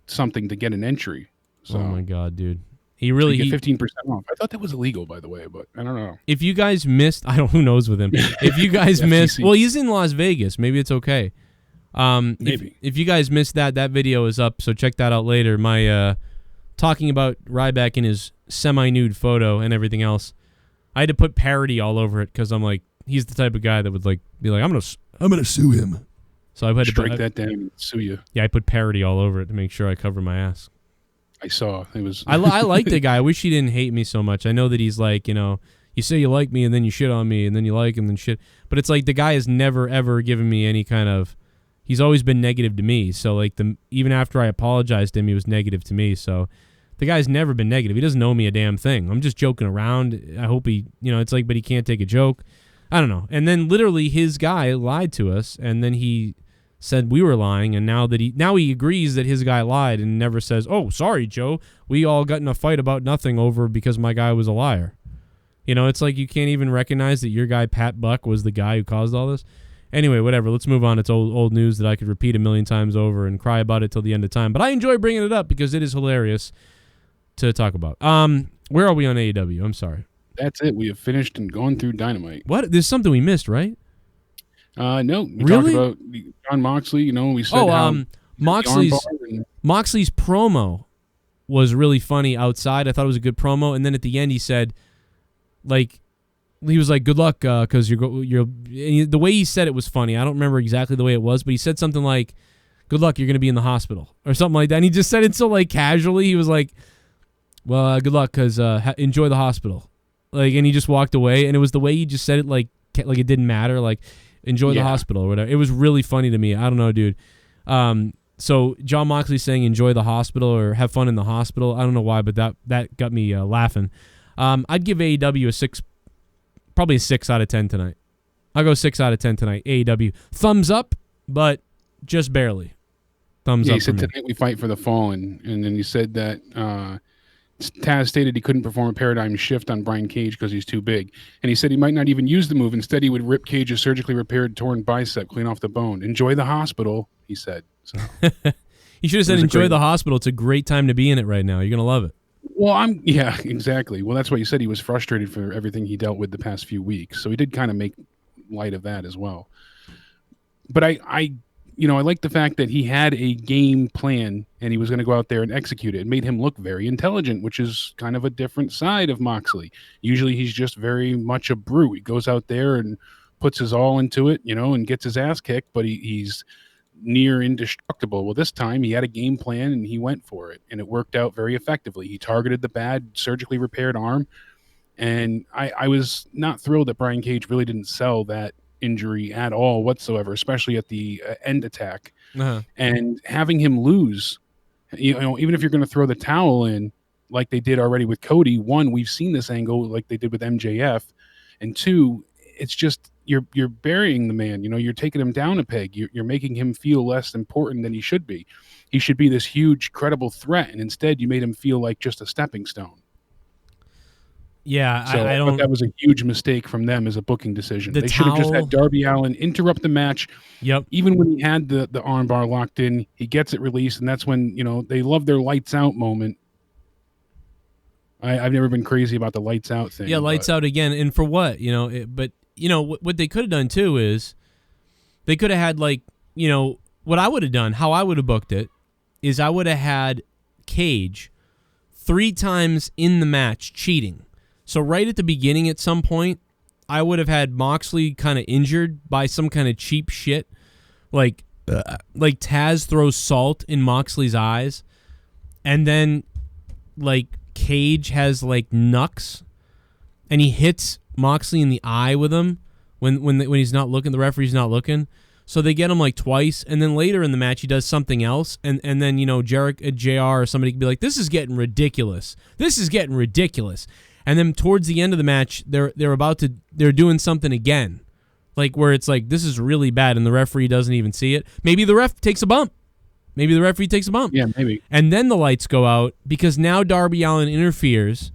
something to get an entry. So, oh my God, dude! He really get 15% off. I thought that was illegal, by the way, but I don't know. If you guys missed, who knows with him? If you guys missed, well, he's in Las Vegas. Maybe it's okay. Maybe if you guys missed that video is up, so check that out later. My talking about Ryback in his semi-nude photo and everything else. I had to put parody all over it because I'm like, he's the type of guy that would be like, I'm gonna sue him. So I had to strike that down and sue you. Yeah, I put parody all over it to make sure I cover my ass. I saw it was. I like the guy. I wish he didn't hate me so much. I know that he's like, you say you like me and then you shit on me and then you like him and then shit. But it's like the guy has never ever given me any kind of. He's always been negative to me. So like even after I apologized to him, he was negative to me. So the guy's never been negative. He doesn't owe me a damn thing. I'm just joking around. I hope he, it's like, but he can't take a joke. I don't know. And then literally his guy lied to us, and then he said we were lying, and now he agrees that his guy lied and never says, "Oh, sorry, Joe. We all got in a fight about nothing over because my guy was a liar." It's like you can't even recognize that your guy Pat Buck was the guy who caused all this. Anyway, whatever. Let's move on. It's old news that I could repeat a million times over and cry about it till the end of time. But I enjoy bringing it up because it is hilarious to talk about. Where are we on AEW? I'm sorry. That's it. We have finished and gone through Dynamite. What? There's something we missed, right? No. We really? talked about John Moxley. We said Moxley's promo was really funny outside. I thought it was a good promo, and then at the end he said, like, he was like, "Good luck, because you're." And the way he said it was funny. I don't remember exactly the way it was, but he said something like, "Good luck, you're going to be in the hospital," or something like that. And he just said it so like casually. He was like, "Well, good luck, because enjoy the hospital," like, and he just walked away. And it was the way he just said it, like it didn't matter, like enjoy the hospital or whatever. It was really funny to me. I don't know, dude. So John Moxley saying enjoy the hospital or have fun in the hospital. I don't know why, but that got me laughing. I'd give AEW probably a 6 out of 10 tonight. I'll go 6 out of 10 tonight. AEW thumbs up, but just barely. Thumbs up. He said tonight we fight for the fallen, and then he said that Taz stated he couldn't perform a paradigm shift on Brian Cage because he's too big, and he said he might not even use the move. Instead, he would rip Cage's surgically repaired torn bicep clean off the bone. Enjoy the hospital, he said. So he should have said enjoy the hospital. It's a great time to be in it right now. You're gonna love it. Well, yeah, exactly. Well, that's why he said he was frustrated for everything he dealt with the past few weeks. So he did kind of make light of that as well. But I like the fact that he had a game plan and he was going to go out there and execute it. It made him look very intelligent, which is kind of a different side of Moxley. Usually he's just very much a brute. He goes out there and puts his all into it, and gets his ass kicked, but he's near indestructible. Well, this time he had a game plan and he went for it, and it worked out very effectively. He targeted the bad surgically repaired arm, and I was not thrilled that Brian Cage really didn't sell that injury at all whatsoever, especially at the end attack. And having him lose, even if you're going to throw the towel in like they did already with Cody, one, we've seen this angle like they did with MJF, and two, it's just you're burying the man. You're taking him down a peg. You're making him feel less important than he should be. He should be this huge, credible threat, and instead you made him feel like just a stepping stone. Yeah, so I don't. That was a huge mistake from them as a booking decision. They should have just had Darby Allin interrupt the match. Yep. Even when he had the armbar locked in, he gets it released, and that's when they love their lights out moment. I've never been crazy about the lights out thing. Yeah, lights out again, and for what? But what they could have done too is they could have had what I would have done, how I would have booked it, is I would have had Cage 3 times in the match cheating. So right at the beginning at some point, I would have had Moxley kind of injured by some kind of cheap shit. Like Taz throws salt in Moxley's eyes, and then Cage has knucks, and he hits Moxley in the eye with him when he's not looking, the referee's not looking. So they get him like twice, and then later in the match he does something else, and then Jericho, JR or somebody could be like, "This is getting ridiculous. This is getting ridiculous." And then towards the end of the match, they're doing something again, like where it's like this is really bad, and the referee doesn't even see it. Maybe the ref takes a bump. Maybe the referee takes a bump. Yeah, maybe. And then the lights go out because now Darby Allin interferes,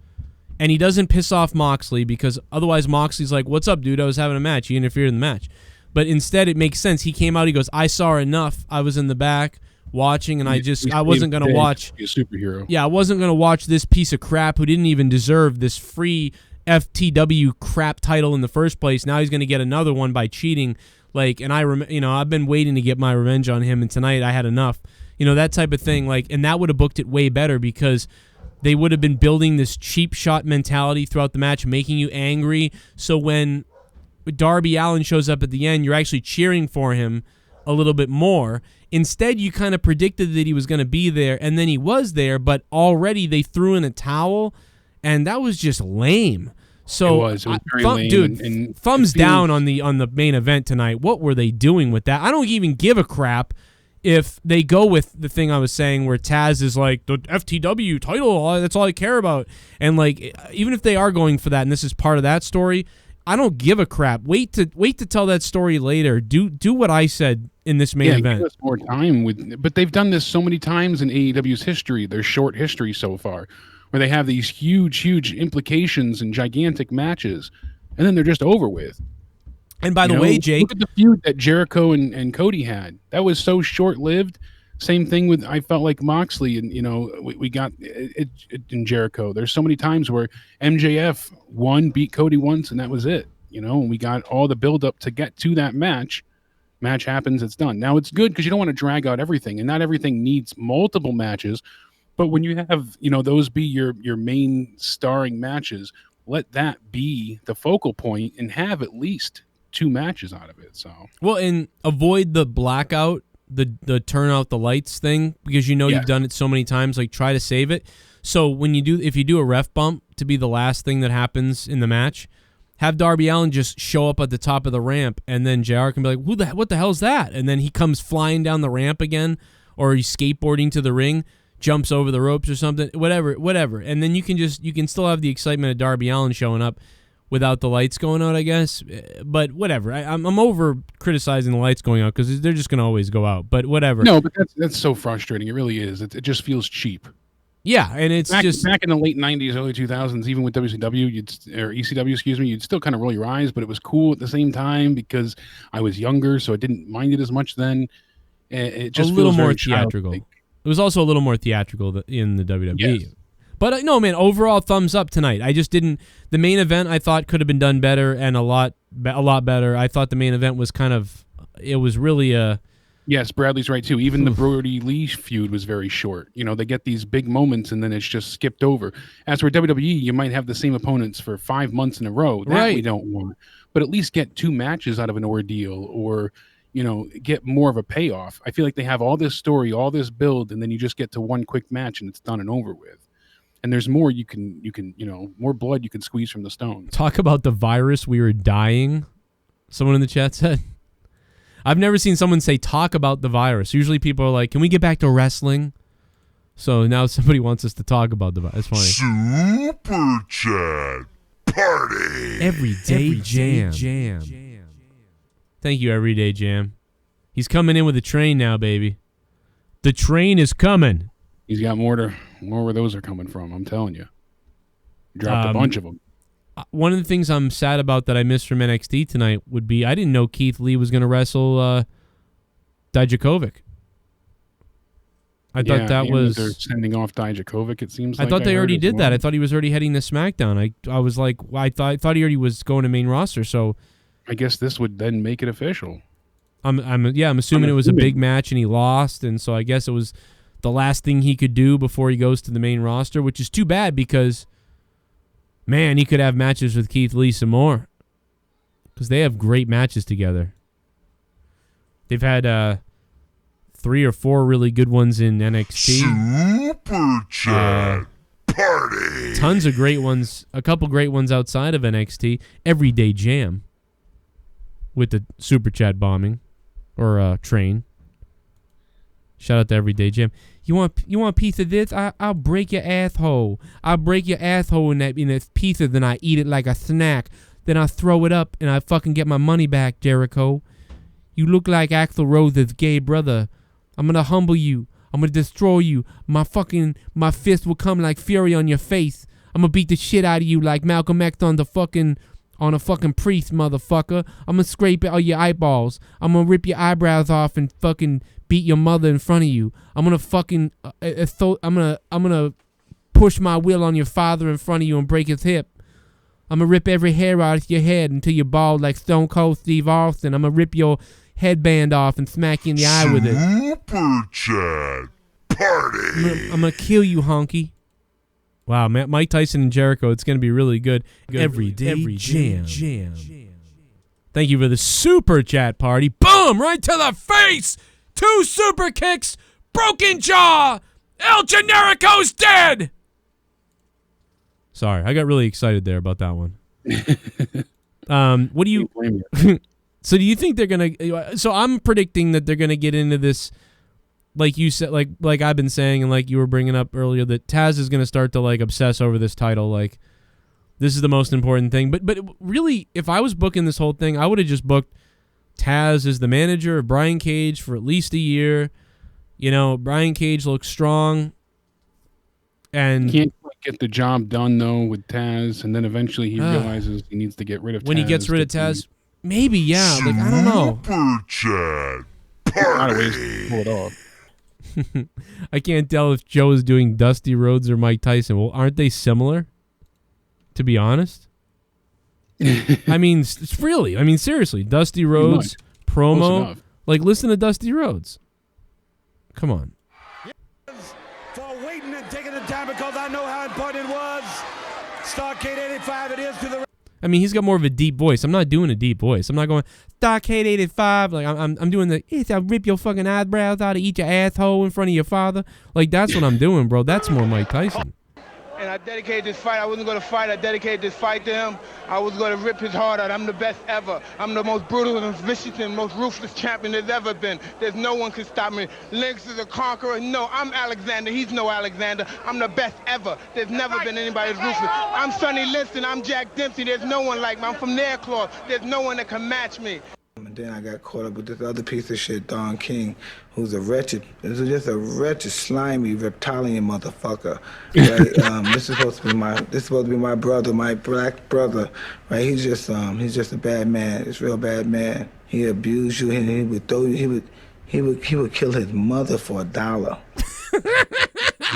and he doesn't piss off Moxley because otherwise Moxley's like, "What's up, dude? I was having a match. You interfered in the match." But instead, it makes sense. He came out. He goes, "I saw enough. I was in the back watching, and I wasn't going to watch. Be a superhero. Yeah, I wasn't going to watch this piece of crap who didn't even deserve this free FTW crap title in the first place. Now he's going to get another one by cheating. Like, and I've been waiting to get my revenge on him, and tonight I had enough. That type of thing. Like, and that would have booked it way better because they would have been building this cheap shot mentality throughout the match, making you angry. So when Darby Allin shows up at the end, you're actually cheering for him a little bit more. Instead, you kind of predicted that he was going to be there, and then he was there, but already they threw in a towel, and that was just lame. So, it was very lame. Dude, and thumbs down on the main event tonight. What were they doing with that? I don't even give a crap if they go with the thing I was saying where Taz is like, the FTW title, that's all I care about. And like, even if they are going for that, and this is part of that story, I don't give a crap. Wait to tell that story later. Do what I said in this main event. Give us more time but they've done this so many times in AEW's history, their short history so far, where they have these huge implications and gigantic matches, and then they're just over with. And by the way, Jake, look at the feud that Jericho and Cody had. That was so short-lived. Same thing with, I felt like Moxley, and we got it in Jericho. There's so many times where MJF beat Cody once, and that was it. And we got all the build-up to get to that match. Match happens, it's done. Now it's good because you don't want to drag out everything, and not everything needs multiple matches. But when you have those be your main starring matches, let that be the focal point, and have at least 2 matches out of it. So and avoid the blackout. The turn out the lights thing, because you've done it so many times. Like, try to save it. So if you do a ref bump to be the last thing that happens in the match, have Darby Allin just show up at the top of the ramp, and then JR can be like, what the hell's that? And then he comes flying down the ramp again, or he's skateboarding to the ring, jumps over the ropes or something, whatever. And then you can still have the excitement of Darby Allin showing up without the lights going out, I guess. But whatever. I'm over criticizing the lights going out because they're just going to always go out. But whatever. No, but that's so frustrating. It really is. It just feels cheap. Yeah, and it's back in the late 90s, early 2000s, even with WCW, or ECW, you'd still kind of roll your eyes, but it was cool at the same time because I was younger, so I didn't mind it as much then. It just a little feels more theatrical. childlike. It was also a little more theatrical in the WWE. Yes. But no, man, overall thumbs up tonight. I just didn't. The main event I thought could have been done better and a lot better. I thought the main event was it was really a. Yes, Bradley's right too. Even the Brody Lee feud was very short. They get these big moments and then it's just skipped over. As for WWE, you might have the same opponents for 5 months in a row. That we don't want. But at least get 2 matches out of an ordeal, or get more of a payoff. I feel like they have all this story, all this build, and then you just get to one quick match and it's done and over with. And there's more you can more blood you can squeeze from the stone. Talk about the virus, we were dying. Someone in the chat said. I've never seen someone say talk about the virus. Usually people are like, can we get back to wrestling? So now somebody wants us to talk about the virus. It's funny. Super Chat Party. Everyday Jam. Thank you, Everyday Jam. He's coming in with a train now, baby. The train is coming. He's got more where those are coming from, I'm telling you. Dropped a bunch of them. One of the things I'm sad about that I missed from NXT tonight would be I didn't know Keith Lee was going to wrestle Dijakovic. I thought that was... They're sending off Dijakovic, it seems like. I thought they already did well. that. I thought he was already heading to SmackDown. I was like, I thought he already was going to main roster, so... I guess this would then make it official. I'm assuming it was a big match and he lost, and so I guess it was the last thing he could do before he goes to the main roster, which is too bad because... Man, he could have matches with Keith Lee some more because they have great matches together. They've had 3 or 4 really good ones in NXT. Super Chat Party. Tons of great ones. A couple great ones outside of NXT. Everyday Jam with the Super Chat bombing. or train. Shout out to Everyday Jim. You want a piece of this? I'll break your asshole. I'll break your asshole in that pieces, then I eat it like a snack. Then I throw it up and I fucking get my money back, Jericho. You look like Axl Rose's gay brother. I'm gonna humble you. I'm gonna destroy you. My fist will come like fury on your face. I'm gonna beat the shit out of you like Malcolm X on a fucking priest, motherfucker. I'm gonna scrape all your eyeballs. I'm gonna rip your eyebrows off and fucking beat your mother in front of you. I'm gonna fucking I'm gonna push my will on your father in front of you and break his hip. I'm gonna rip every hair out of your head until you're bald like Stone Cold Steve Austin. I'm gonna rip your headband off and smack you in the eye with it. Super Chat Party. I'm gonna kill you, honky. Wow, Mike Tyson and Jericho, it's gonna be really good. Everyday jam. Thank you for the super chat party. Boom! Right to the face! 2 super kicks! Broken jaw! El Generico's dead! Sorry, I got really excited there about that one. What do you... So do you think they're going to... So I'm predicting that they're going to get into this, like you said, like I've been saying and like you were bringing up earlier, that Taz is going to start to like obsess over this title. Like, this is the most important thing. But really, if I was booking this whole thing, I would have just booked Taz as the manager of Brian Cage for at least a year. You know, Brian Cage looks strong. And can't quite get the job done, though, with Taz. And then eventually he realizes he needs to get rid of Taz. When he gets rid of Taz, maybe, yeah. Like, I don't know. Super Chat A lot of ways Party. to pull it off. I can't tell if Joe is doing Dusty Rhodes or Mike Tyson. Well, aren't they similar? To be honest. I mean, really. I mean, seriously. Dusty Rhodes promo. Like, listen to Dusty Rhodes. Come on. For waiting and taking the time because I know how important it was. Starcade 85 it is to the... I mean, he's got more of a deep voice. I'm not doing a deep voice. I'm not going, Starcade 85. Like, I'm doing the, I'll rip your fucking eyebrows out and eat your asshole in front of your father. Like, that's what I'm doing, bro. That's more Mike Tyson. And I dedicated this fight. I wasn't going to fight. I dedicated this fight to him. I was going to rip his heart out. I'm the best ever. I'm the most brutal and vicious and most ruthless champion there's ever been. There's no one can stop me. Lynx is a conqueror. No, I'm Alexander. He's no Alexander. I'm the best ever. There's never been anybody as ruthless. I'm Sonny Liston. I'm Jack Dempsey. There's no one like me. I'm from Nairclaw. There's no one that can match me. And then I got caught up with this other piece of shit, Don King, who's just a wretched, slimy, reptilian motherfucker. Right? This is supposed to be my brother, my black brother. Right? He's just a bad man. He's a real bad man. He abused you, and he would throw you. He would kill his mother for $1.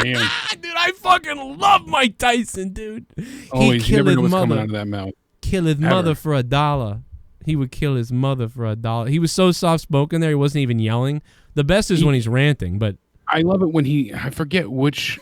Man. Dude, I fucking love Mike Tyson, dude. Always, he never know what's coming out of that mouth. Kill his mother for $1. He would kill his mother for $1. He was so soft-spoken there, he wasn't even yelling. The best is when he's ranting, but... I love it when I forget which...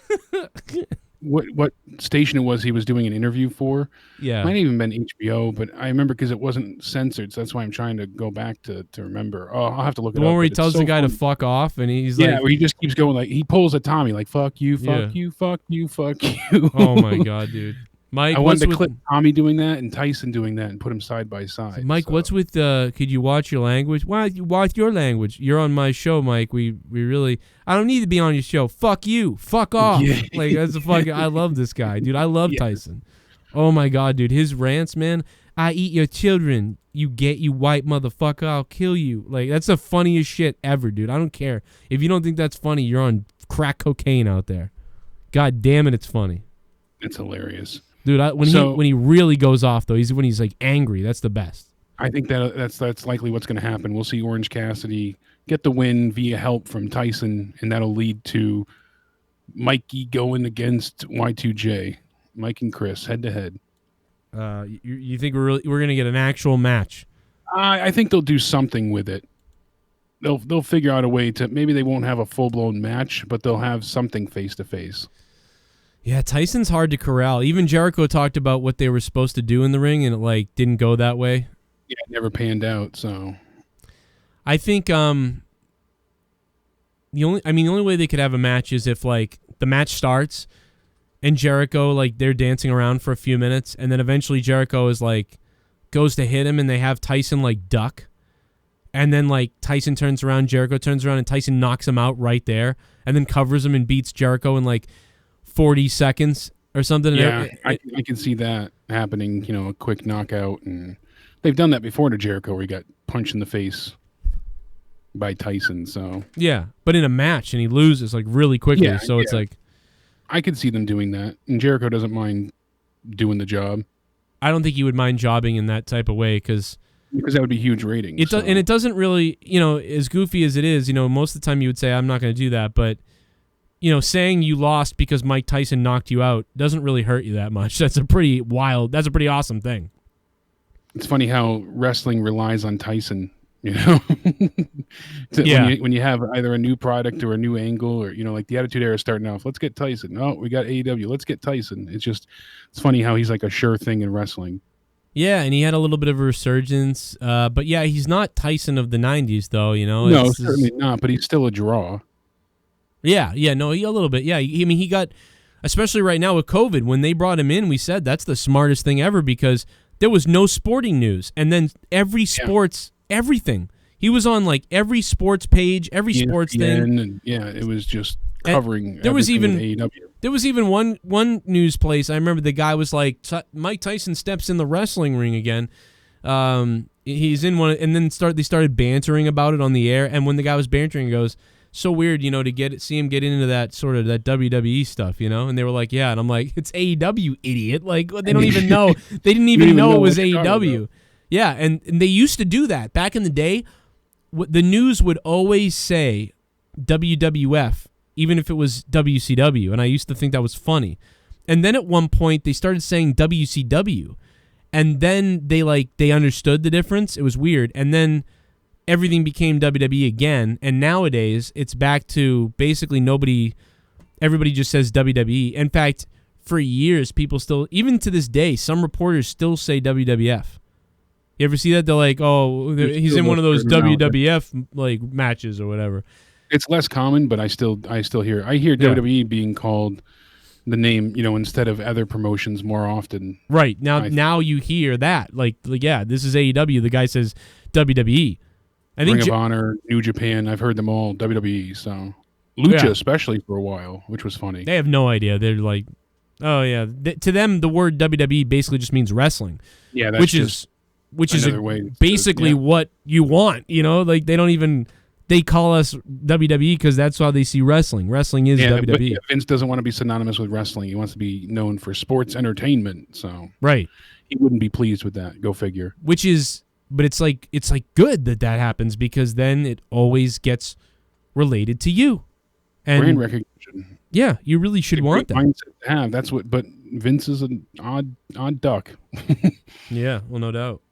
what station it was he was doing an interview for. Yeah. Might have even been HBO, but I remember because it wasn't censored, so that's why I'm trying to go back to remember. Oh, I'll have to look it up. The one where he tells the guy to fuck off, and he's like... Yeah, where he just keeps going, like, he pulls a Tommy, like, fuck you, fuck you, fuck you, fuck you. Oh, my God, dude. Mike, I wanted to clip Tommy doing that and Tyson doing that and put them side by side. Mike, what's with could you watch your language? Why you watch your language? You're on my show, Mike. We really I don't need to be on your show. Fuck you. Fuck off. Yeah. Like that's a fucking I love this guy, dude. I love Tyson. Oh my God, dude. His rants, man. I eat your children. You white motherfucker. I'll kill you. Like that's the funniest shit ever, dude. I don't care. If you don't think that's funny, you're on crack cocaine out there. God damn it, it's funny. It's hilarious. Dude, when he really goes off though, when he's like angry, that's the best. I think that's likely what's going to happen. We'll see Orange Cassidy get the win via help from Tyson, and that'll lead to Mikey going against Y2J, Mike and Chris head to head. You think we're going to get an actual match? I think they'll do something with it. They'll figure out a way to maybe they won't have a full blown match, but they'll have something face to face. Yeah, Tyson's hard to corral. Even Jericho talked about what they were supposed to do in the ring, and it like didn't go that way. Yeah, it never panned out. So, I think the only way they could have a match is if like the match starts and Jericho like they're dancing around for a few minutes, and then eventually Jericho is like goes to hit him, and they have Tyson like duck, and then like Tyson turns around, Jericho turns around, and Tyson knocks him out right there, and then covers him and beats Jericho in like 40 seconds or something. Yeah, I can see that happening. You know, a quick knockout, and they've done that before to Jericho, where he got punched in the face by Tyson. So yeah, but in a match, and he loses like really quickly. Yeah, so it's like I could see them doing that, and Jericho doesn't mind doing the job. I don't think he would mind jobbing in that type of way because that would be huge ratings. And it doesn't really, you know, as goofy as it is, you know, most of the time you would say, I'm not going to do that. But, you know, saying you lost because Mike Tyson knocked you out doesn't really hurt you that much. That's a pretty awesome thing. It's funny how wrestling relies on Tyson, you know? When you have either a new product or a new angle or, you know, like the Attitude Era starting off, let's get Tyson. Oh, we got AEW. Let's get Tyson. It's funny how he's like a sure thing in wrestling. Yeah, and he had a little bit of a resurgence. But yeah, he's not Tyson of the 90s, though, you know? No, certainly not, but he's still a draw. Yeah, no, a little bit. Yeah, I mean, he got, especially right now with COVID, when they brought him in, we said that's the smartest thing ever because there was no sporting news. And then every sports, everything. He was on like every sports page, every sports thing. And, yeah, it was just covering there was even AEW. There was even one news place. I remember the guy was like, Mike Tyson steps in the wrestling ring again. He's in one, and then they started bantering about it on the air. And when the guy was bantering, he goes, "So weird, you know, to see him get into that sort of that WWE stuff, you know." And they were like, "Yeah," and I'm like, "It's AEW, idiot!" Like they don't even know. They didn't even know it was AEW. Yeah, and they used to do that back in the day. The news would always say WWF. Even if it was WCW, and I used to think that was funny. And then at one point, they started saying WCW, and then they understood the difference. It was weird. And then everything became WWE again, and nowadays, it's back to basically everybody just says WWE. In fact, for years, people still, even to this day, some reporters still say WWF. You ever see that? They're like, oh, he's in one of those WWF like matches or whatever. It's less common, but I still hear. I hear WWE being called the name, you know, instead of other promotions more often. Right now you hear that like yeah, this is AEW. The guy says WWE. I think Ring of Honor, New Japan. I've heard them all WWE. So Lucha, especially for a while, which was funny. They have no idea. They're like, oh yeah. To them, the word WWE basically just means wrestling. Yeah, that's which is basically what you want. You know, like they don't even. They call us WWE because that's how they see wrestling. Wrestling is WWE. But Vince doesn't want to be synonymous with wrestling. He wants to be known for sports entertainment. So right, he wouldn't be pleased with that. Go figure. But it's like good that happens because then it always gets related to you. And brand recognition. Yeah, you really should want that. Mindset to have. That's what. But Vince is an odd duck. Yeah, well, no doubt.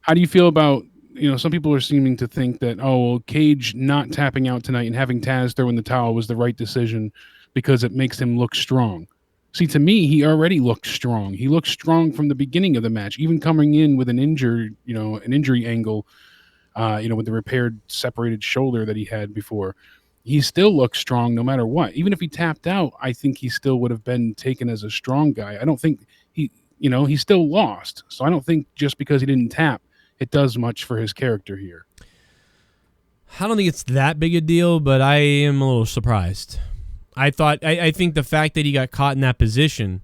How do you feel about? You know, some people are seeming to think that, Cage not tapping out tonight and having Taz throw in the towel was the right decision because it makes him look strong. See, to me, he already looked strong. He looked strong from the beginning of the match, even coming in with an injury angle, with the repaired separated shoulder that he had before. He still looked strong no matter what. Even if he tapped out, I think he still would have been taken as a strong guy. I don't think he still lost. So I don't think just because he didn't tap, it does much for his character here. I don't think it's that big a deal, but I am a little surprised. I think the fact that he got caught in that position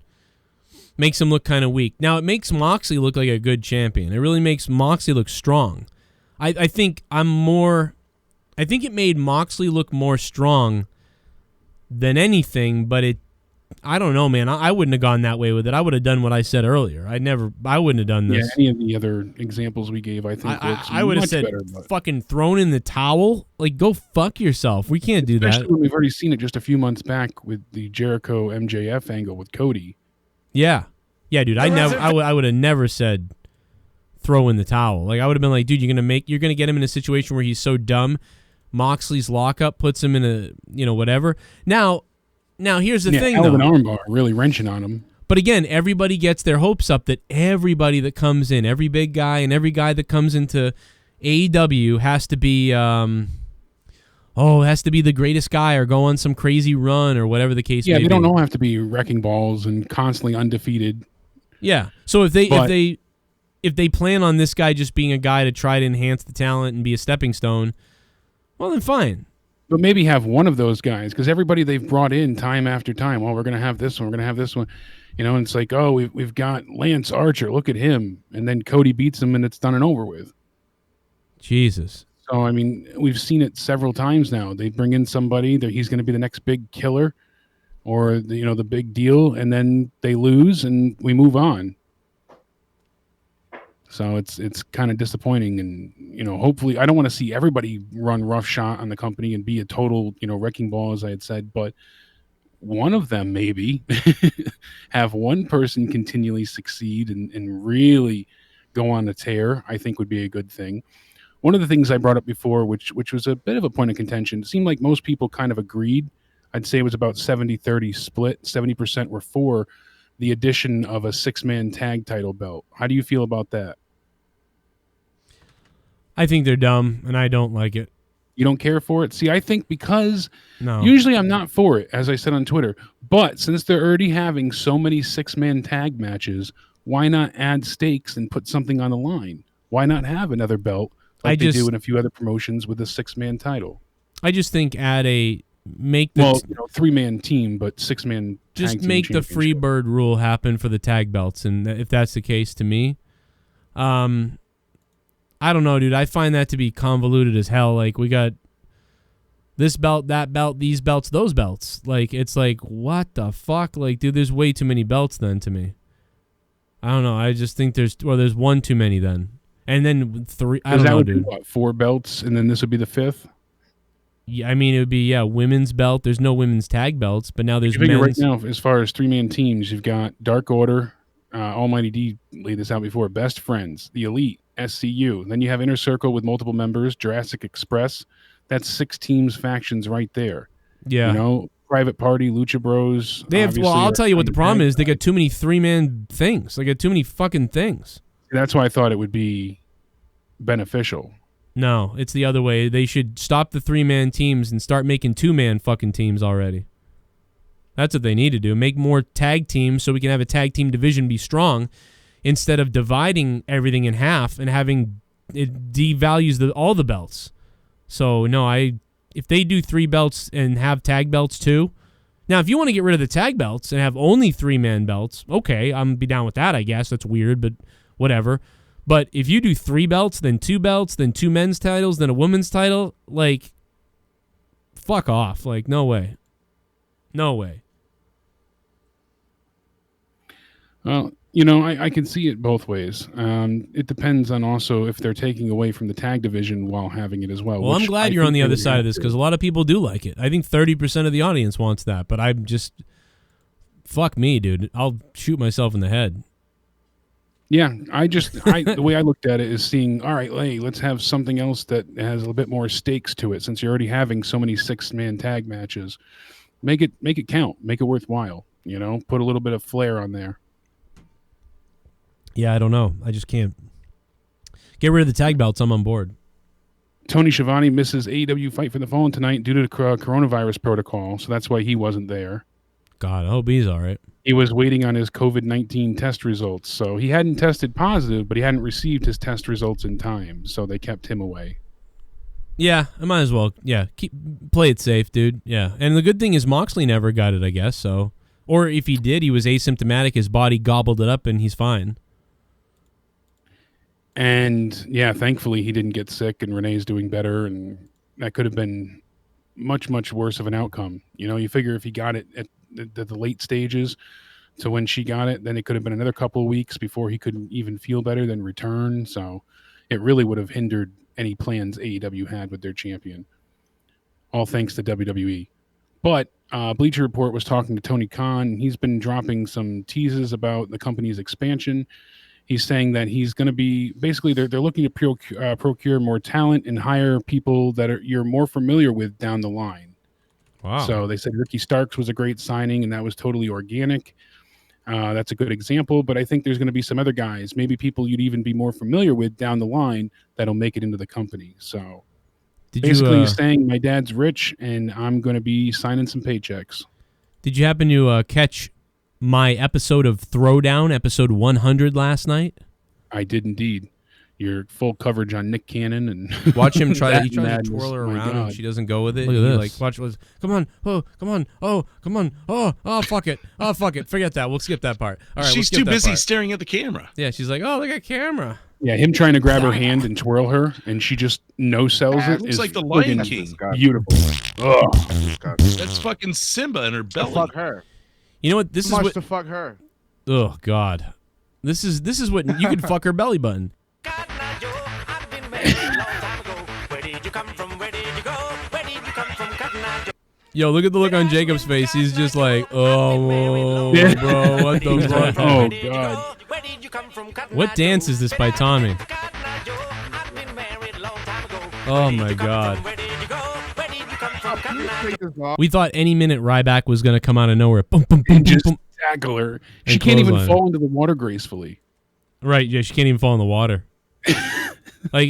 makes him look kind of weak. Now, it makes Moxley look like a good champion. It really makes Moxley look strong. I think it made Moxley look more strong than anything, but I don't know, man. I wouldn't have gone that way with it. I would have done what I said earlier. I wouldn't have done this. Yeah, any of the other examples we gave, I think I would have said better, fucking thrown in the towel. Like, go fuck yourself. We can't do that. Especially when we've already seen it just a few months back with the Jericho MJF angle with Cody. Yeah, dude. I would have never said throw in the towel. Like, I would have been like, dude, you're gonna get him in a situation where he's so dumb. Moxley's lockup puts him in a whatever. Now, here's the thing, though. An armbar really wrenching on him. But again, everybody gets their hopes up that everybody that comes in, every big guy and every guy that comes into AEW has to be, the greatest guy or go on some crazy run or whatever the case may be. Yeah, they don't all have to be wrecking balls and constantly undefeated. Yeah. So if they if they plan on this guy just being a guy to try to enhance the talent and be a stepping stone, well, then fine. But maybe have one of those guys, because everybody they've brought in time after time, well, we're going to have this one, we're going to have this one. And it's like, oh, we've got Lance Archer, look at him. And then Cody beats him and it's done and over with. Jesus. So, I mean, we've seen it several times now. They bring in somebody that he's going to be the next big killer or, the big deal, and then they lose and we move on. So it's kind of disappointing, and hopefully I don't want to see everybody run roughshod on the company and be a total wrecking ball, as I had said, but one of them maybe have one person continually succeed and really go on a tear, I think would be a good thing. One of the things I brought up before, which was a bit of a point of contention, it seemed like most people kind of agreed. I'd say it was about 70-30 split. 70% were for the addition of a 6-man tag title belt. How do you feel about that? I think they're dumb, and I don't like it. You don't care for it? See, I think because no. Usually I'm not for it, as I said on Twitter. But since they're already having so many 6-man tag matches, why not add stakes and put something on the line? Why not have another belt like they do in a few other promotions with a 6-man title? I just think make the 3-man team, but 6-man just make the free bird rule happen for the tag belts, and if that's the case, to me, I don't know, dude. I find that to be convoluted as hell. Like, we got this belt, that belt, these belts, those belts. Like, it's like, what the fuck? Like, dude, there's way too many belts then to me. I don't know. I just think there's one too many then. And then 3, I don't know, dude. Be, 4 belts, and then this would be the 5th? Yeah, I mean, it would be, women's belt. There's no women's tag belts, but now there's men's. Right now, as far as 3-man teams, you've got Dark Order, Almighty D laid this out before, Best Friends, The Elite, SCU. Then you have Inner Circle with multiple members, Jurassic Express. That's 6 teams, factions right there. Yeah. Private Party, Lucha Bros. I'll tell you what the problem is. They got too many 3-man things. They got too many fucking things. That's why I thought it would be beneficial. No, it's the other way. They should stop the 3-man teams and start making 2-man fucking teams already. That's what they need to do. Make more tag teams so we can have a tag team division be strong, instead of dividing everything in half and having it devalues all the belts. So no, if they do 3 belts and have tag belts too. Now, if you want to get rid of the tag belts and have only 3-man belts, okay, I'm be down with that, I guess. That's weird, but whatever. But if you do 3 belts, then 2 belts, then 2 men's titles, then a women's title, like, fuck off. Like, no way. No way. Well, I can see it both ways. It depends on also if they're taking away from the tag division while having it as well. Well, I'm glad you're on the other side of this, because a lot of people do like it. I think 30% of the audience wants that, but I'm just, fuck me, dude. I'll shoot myself in the head. Yeah, the way I looked at it is seeing, all right, let's have something else that has a little bit more stakes to it, since you're already having so many 6-man tag matches. Make it count. Make it worthwhile. Put a little bit of flair on there. Yeah, I don't know. I just can't. Get rid of the tag belts. I'm on board. Tony Schiavone misses AEW Fight for the Fallen tonight due to the coronavirus protocol, so that's why he wasn't there. God, I hope he's all right. He was waiting on his COVID-19 test results, so he hadn't tested positive, but he hadn't received his test results in time, so they kept him away. Yeah, I might as well. Yeah, play it safe, dude. Yeah, and the good thing is Moxley never got it, I guess, so. Or if he did, he was asymptomatic, his body gobbled it up, and he's fine. And, yeah, thankfully he didn't get sick, and Renee's doing better, and that could have been much, much worse of an outcome. You figure if he got it at the late stages to when she got it, then it could have been another couple of weeks before he could even feel better, then return. So it really would have hindered any plans AEW had with their champion. All thanks to WWE. But Bleacher Report was talking to Tony Khan. He's been dropping some teases about the company's expansion. He's saying that he's going to be basically they're looking to procure more talent and hire people that you're more familiar with down the line. Wow. So they said Ricky Starks was a great signing, and that was totally organic. That's a good example, but I think there's going to be some other guys, maybe people you'd even be more familiar with down the line that'll make it into the company. So basically he's saying my dad's rich, and I'm going to be signing some paychecks. Did you happen to catch my episode of Throwdown, episode 100 last night? I did indeed. Your full coverage on Nick Cannon and watch him try that he tries madness. to twirl her My around God. and she doesn't go with it. Look at He, this. like watch was come on, oh come on, oh come on, oh fuck it, oh fuck it, forget that. We'll skip that part. All right, She's we'll skip too that busy part. staring at the camera. Yeah, she's like, oh look at camera. Yeah, him trying to grab her hand and twirl her, and she just no-sells it. Looks is like the Lion friggin' King. Beautiful. Ugh. That's fucking Simba in her belly. Fuck her. You know what? This Too is much what. to fuck her. Oh God, this is what you can fuck her belly button. Yo, look at the look on Jacob's face. He's just like, oh, bro, what the fuck? Oh God. What dance is this by Tommy? Oh my God. We thought any minute Ryback was going to come out of nowhere. Boom, boom, boom, And boom, just boom. tackle her. She And can't even clothesline. fall into the water gracefully. Right, yeah, she can't even fall in the water. Like,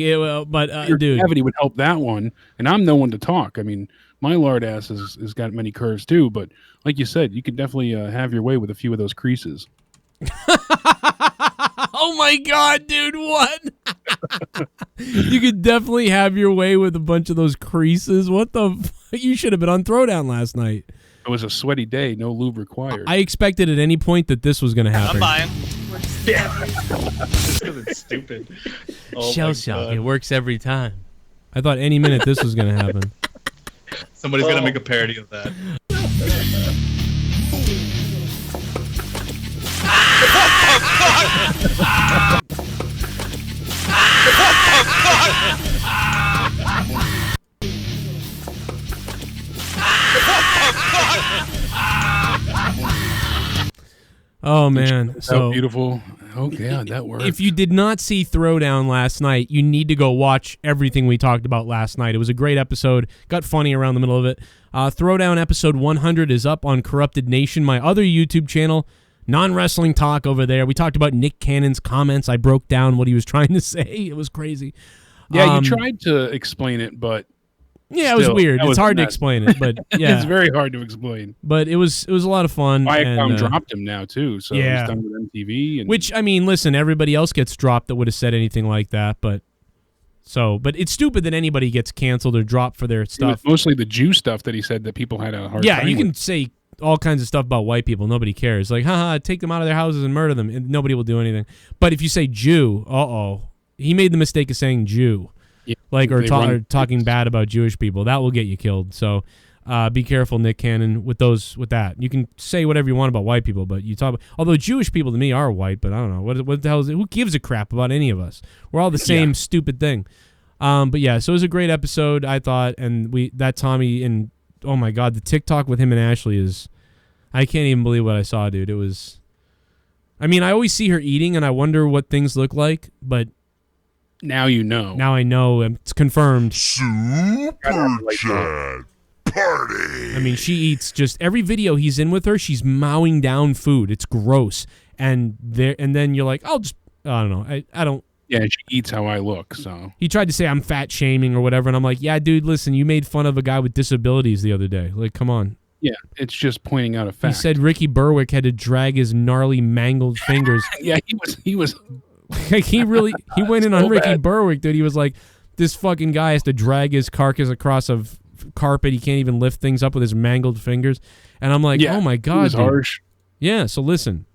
but Your dude. gravity would help that one, and I'm no one to talk. I mean, my lard ass has got many curves too, but like you said, you could definitely have your way with a few of those creases. Oh my God, dude, what? You could definitely have your way with a bunch of those creases. What the you should have been on Throwdown last night. It was a sweaty day, no lube required. I expected at any point that this was going to happen. I'm buying. Just because it's stupid. Oh Shell my shock. God. It works every time. I thought any minute this was going to happen. Somebody's gonna make a parody of that. Oh man, so so beautiful. Oh yeah, that worked. if you did not see Throwdown last night, you need to go watch everything we talked about last night. It was a great episode. Got funny around the middle of it. Throwdown episode 100 is up on Corrupted Nation, my other YouTube channel. Non-wrestling talk over there. We talked about Nick Cannon's comments. I broke down what he was trying to say. It was crazy. Yeah, you tried to explain it, but yeah, it was still, weird. that It's was a hard to mess. explain it, but yeah, it's very hard to explain. but it was a lot of fun. Viacom and, dropped him now too, so yeah. he's done with MTV. And Which, I mean, listen, everybody else gets dropped that would have said anything like that, but it's stupid that anybody gets canceled or dropped for their it was stuff. mostly the Jew stuff that he said that people had a hard Yeah, time you can with. say all kinds of stuff about white people. Nobody cares. Like, haha, take them out of their houses and murder them. And nobody will do anything. But if you say Jew, he made the mistake of saying Jew. Yeah, Like, or they run- or talking bad about Jewish people. That will get you killed. So be careful, Nick Cannon, with that. You can say whatever you want about white people, but you talk about, although Jewish people to me are white, but I don't know. What the hell is it? Who gives a crap about any of us? We're all the same stupid thing. But yeah, so it was a great episode, I thought, and that Tommy and oh my God, the TikTok with him and Ashley is, I can't even believe what I saw, dude. It was, I mean, I always see her eating and I wonder what things look like, but now you know. now I know, it's confirmed. Super Chat Party. I mean, she eats just every video he's in with her, she's mowing down food. It's gross. And then you're like, I don't know. I don't. Yeah, she eats how I look, so. He tried to say I'm fat shaming or whatever, and I'm like, yeah, dude, listen, you made fun of a guy with disabilities the other day. Like, come on. Yeah, it's just pointing out a He fact. said Ricky Berwick had to drag his gnarly, mangled fingers. Yeah, he was Like, he went in So on Ricky bad. Berwick, dude. He was like, this fucking guy has to drag his carcass across a carpet. He can't even lift things up with his mangled fingers. And I'm like, Yeah, oh my he God, was dude. harsh. Yeah, so listen.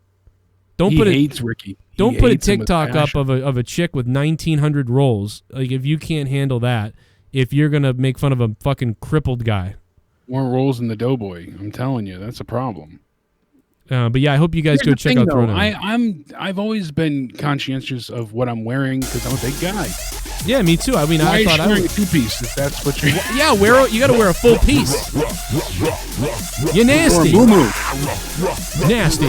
He hates Ricky. Don't He put a hates him with TikTok up passion. of a chick with 1,900 rolls. Like, if you can't handle that, if you're going to make fun of a fucking crippled guy. More rolls in the doughboy. I'm telling you, that's a problem. But yeah, I hope you guys Here's go the check thing, out though. Throwdown. I've always been conscientious of what I'm wearing because I'm a big guy. Yeah, me too. I mean, Why I thought are you I wearing would. a two-piece if that's what you're... Yeah, you got to wear a full piece. You're nasty. Or a moo-moo. Nasty.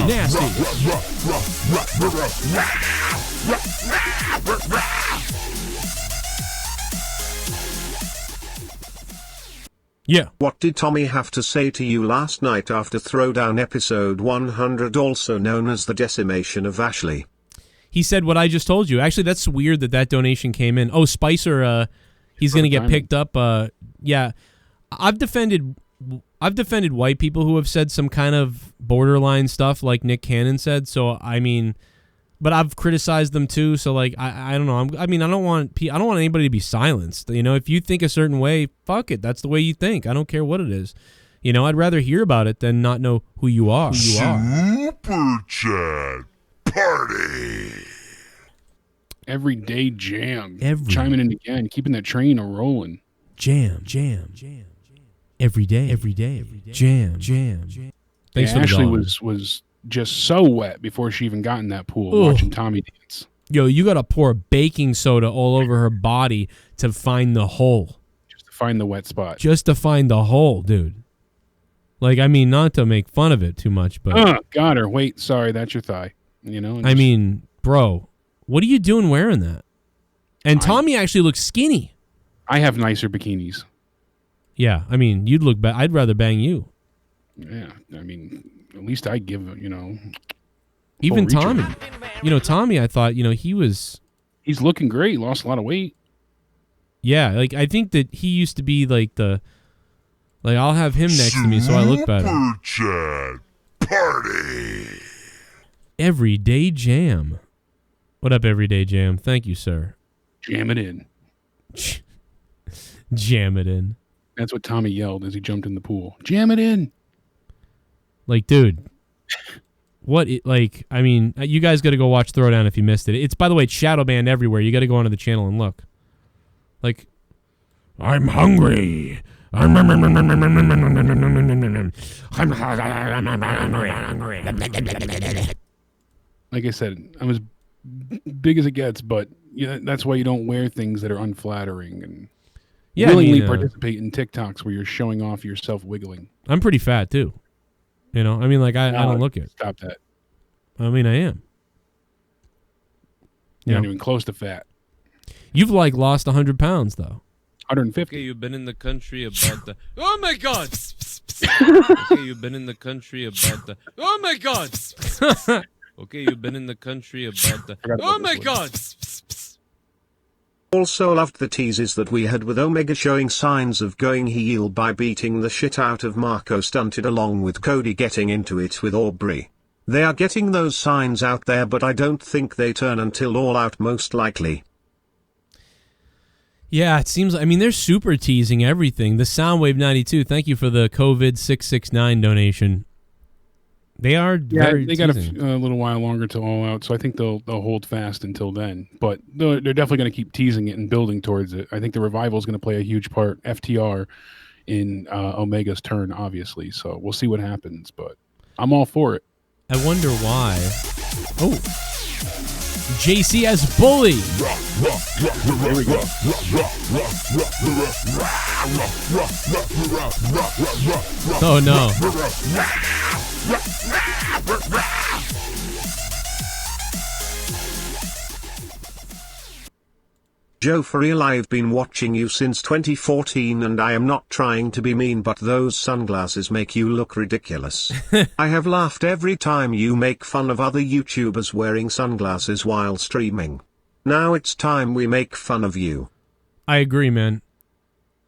Yeah. What did Tommy have to say to you last night after Throwdown episode 100, also known as the decimation of Ashley? He said what I just told you. Actually, that's weird that donation came in. Oh, Spicer, he's going to get picked up. Yeah, I've defended white people who have said some kind of borderline stuff like Nick Cannon said. So, I mean, but I've criticized them too. So like, I don't know. I don't want anybody to be silenced. You know, if you think a certain way, fuck it. That's the way you think. I don't care what it is. You know, I'd rather hear about it than not know who you are. Super Chat Party. Everyday jam. Chiming in again, keeping that train a-rolling. Jam. Every day. Jam. Thanks for the Ashley dollar. was just so wet before she even got in that pool watching Tommy dance. Yo, you got to pour baking soda all over her body to find the hole. Just to find the wet spot. Just to find the hole, dude. Like, I mean, not to make fun of it too much, but... got her. Wait, sorry, that's your thigh. You know? I mean, bro, what are you doing wearing that? And Tommy actually looks skinny. I have nicer bikinis. Yeah, I mean, you'd look I'd rather bang you. Yeah, I mean, at least I give, Even Tommy. You know, Tommy, I thought, he's looking great. He lost a lot of weight. Yeah, like, I think that he used to be like I'll have him next to me so I look better. Super Chat Party. Everyday Jam. What up, Everyday Jam? Thank you, sir. Jam it in. Jam it in. That's what Tommy yelled as he jumped in the pool. Jam it in. Like, dude, I mean, you guys got to go watch Throwdown if you missed it. It's, by the way, it's shadow banned everywhere. You got to go onto the channel and look. Like, I'm hungry. I'm hungry. Like I said, I'm as big as it gets, but that's why you don't wear things that are unflattering and willingly participate in TikToks where you're showing off yourself wiggling. I'm pretty fat too. You know, I mean, like I don't look it. Stop that. I mean, I am. You're not even close to fat. You've lost 100 pounds though. 150. Okay, you've been in the country about the... Oh, my God! Okay, you've been in the country about the... Oh, my God! Okay, you've been in the country about the... Oh, my God! Also loved the teases that we had with Omega showing signs of going heel by beating the shit out of Marco Stunted along with Cody getting into it with Aubrey. They are getting those signs out there, but I don't think they turn until All Out most likely. Yeah, it seems. I mean, they're super teasing everything. The Soundwave 92. Thank you for the COVID 669 donation. They are. Very they got a little while longer to All Out, so I think they'll hold fast until then. But they're definitely going to keep teasing it and building towards it. I think the revival is going to play a huge part. FTR in Omega's turn, obviously. So we'll see what happens. But I'm all for it. I wonder why. Oh. JCS Bully. There we go. Oh no. Joe, for real, I've been watching you since 2014 and I am not trying to be mean, but those sunglasses make you look ridiculous. I have laughed every time you make fun of other YouTubers wearing sunglasses while streaming. Now it's time we make fun of you. I agree, man.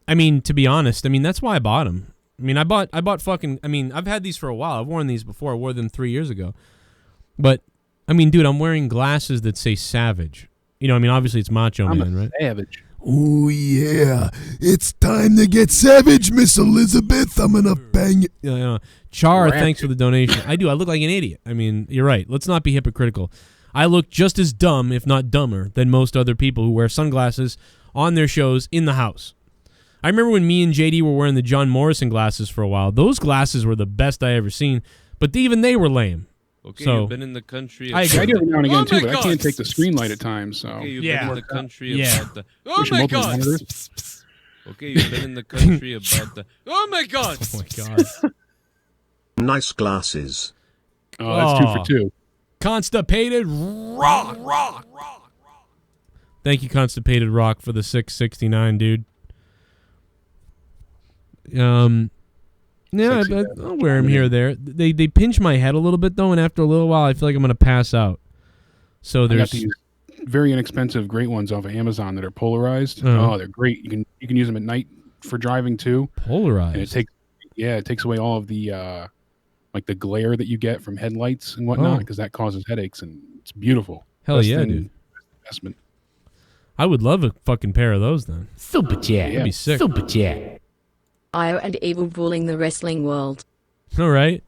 I mean, to be honest, that's why I bought them. I mean, I bought I've had these for a while. I've worn these before. I wore them 3 years ago. But, dude, I'm wearing glasses that say Savage. Obviously it's Macho Man, right? Savage. Oh, yeah. It's time to get savage, Miss Elizabeth. I'm going to bang it. Char, thanks for the donation. I do. I look like an idiot. You're right. Let's not be hypocritical. I look just as dumb, if not dumber, than most other people who wear sunglasses on their shows in the house. I remember when me and JD were wearing the John Morrison glasses for a while. Those glasses were the best I ever seen, but even they were lame. Okay, so, you've been in the country. I do it now and again too, but I can't take the screen light at times. So okay, you've been in the country about the. Oh my God! Okay, you've been in the country about the. Oh my God! Oh my God! Nice glasses. Oh, that's 2 for 2. Constipated Rock. Thank you, Constipated Rock, for the 669, dude. Yeah, I'll wear them here or there. They pinch my head a little bit though, and after a little while, I feel like I'm gonna pass out. So there's these very inexpensive, great ones off of Amazon that are polarized. Oh, they're great. You can use them at night for driving too. Polarized. And it takes away all of the like the glare that you get from headlights and whatnot, because that causes headaches. And It's beautiful. Hell Best yeah, thing- dude. Investment. I would love a fucking pair of those then. Super chat. That'd be sick. Super chat. Io and Evil ruling the wrestling world. All right.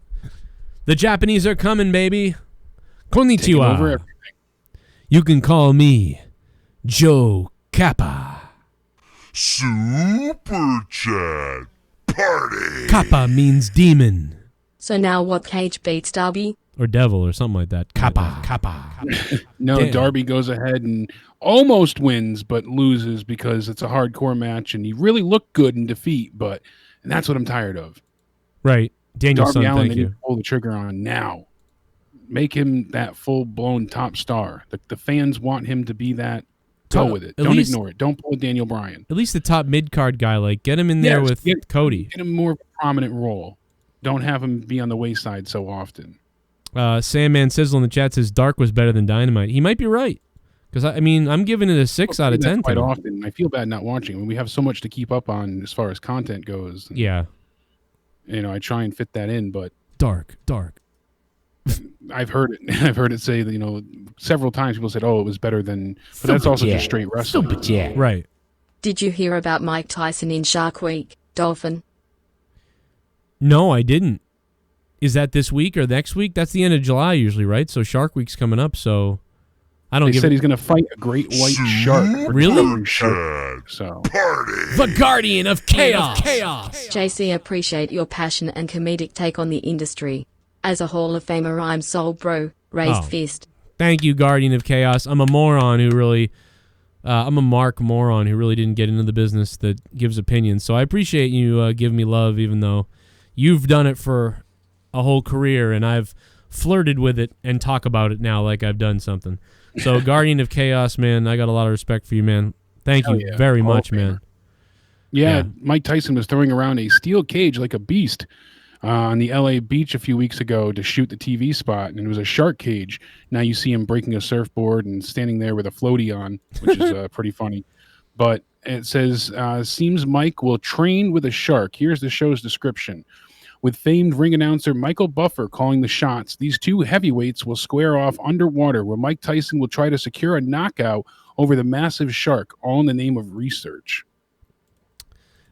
The Japanese are coming, baby. Taking over Konnichiwa. everything. You can call me Joe Kappa. Super chat. Party. Kappa means demon So now what Cage beats Darby? or devil or something like that. Kappa. No, Damn. Darby goes ahead and almost wins, but loses because it's a hardcore match, and he really looked good in defeat. And that's what I'm tired of. Right. Danielson, Darby Allin, thank they need you. to pull the trigger on now. Make him that full-blown top star. The fans want him to be that. Go with it. At Don't least- ignore it. Don't pull a Daniel Bryan. At least the top mid-card guy, like, get him in there Yes, with get- Cody. Get him more of a prominent role. Don't have him be on the wayside so often. Sandman Sizzle in the chat says Dark was better than Dynamite. He might be right. Because, I'm giving it a 6 out of 10. Quite tonight. often. I feel bad not watching. I mean, we have so much to keep up on as far as content goes. Yeah. I try and fit that in, but Dark. I've heard it. I've heard it say that, several times people said, "Oh, it was better than," but that's Super also chat. just straight wrestling. Super chat. Right. Did you hear about Mike Tyson in Shark Week? Dolphin. No, I didn't. Is that this week or next week? That's the end of July usually, right? So Shark Week's coming up, so I don't They give said he's going to fight a great white shark. Really? Shark. So The Guardian of Chaos. JC, appreciate your passion and comedic take on the industry. As a Hall of Famer, I'm Soul Bro. Raised Oh. fist. Thank you, Guardian of Chaos. I'm a moron who really, I'm a Mark moron who really didn't get into the business that gives opinions. So I appreciate you giving me love, even though you've done it for a whole career and I've flirted with it and talk about it now like I've done something. So Guardian of Chaos, man, I got a lot of respect for you, man. Thank Hell you yeah. very Hall of much, man. yeah, Mike Tyson was throwing around a steel cage like a beast on the LA beach a few weeks ago to shoot the TV spot, and it was a shark cage. Now you see him breaking a surfboard and standing there with a floaty on, which is pretty funny. But it says, seems Mike will train with a shark. Here's the show's description. With famed ring announcer Michael Buffer calling the shots, these two heavyweights will square off underwater, where Mike Tyson will try to secure a knockout over the massive shark, all in the name of research.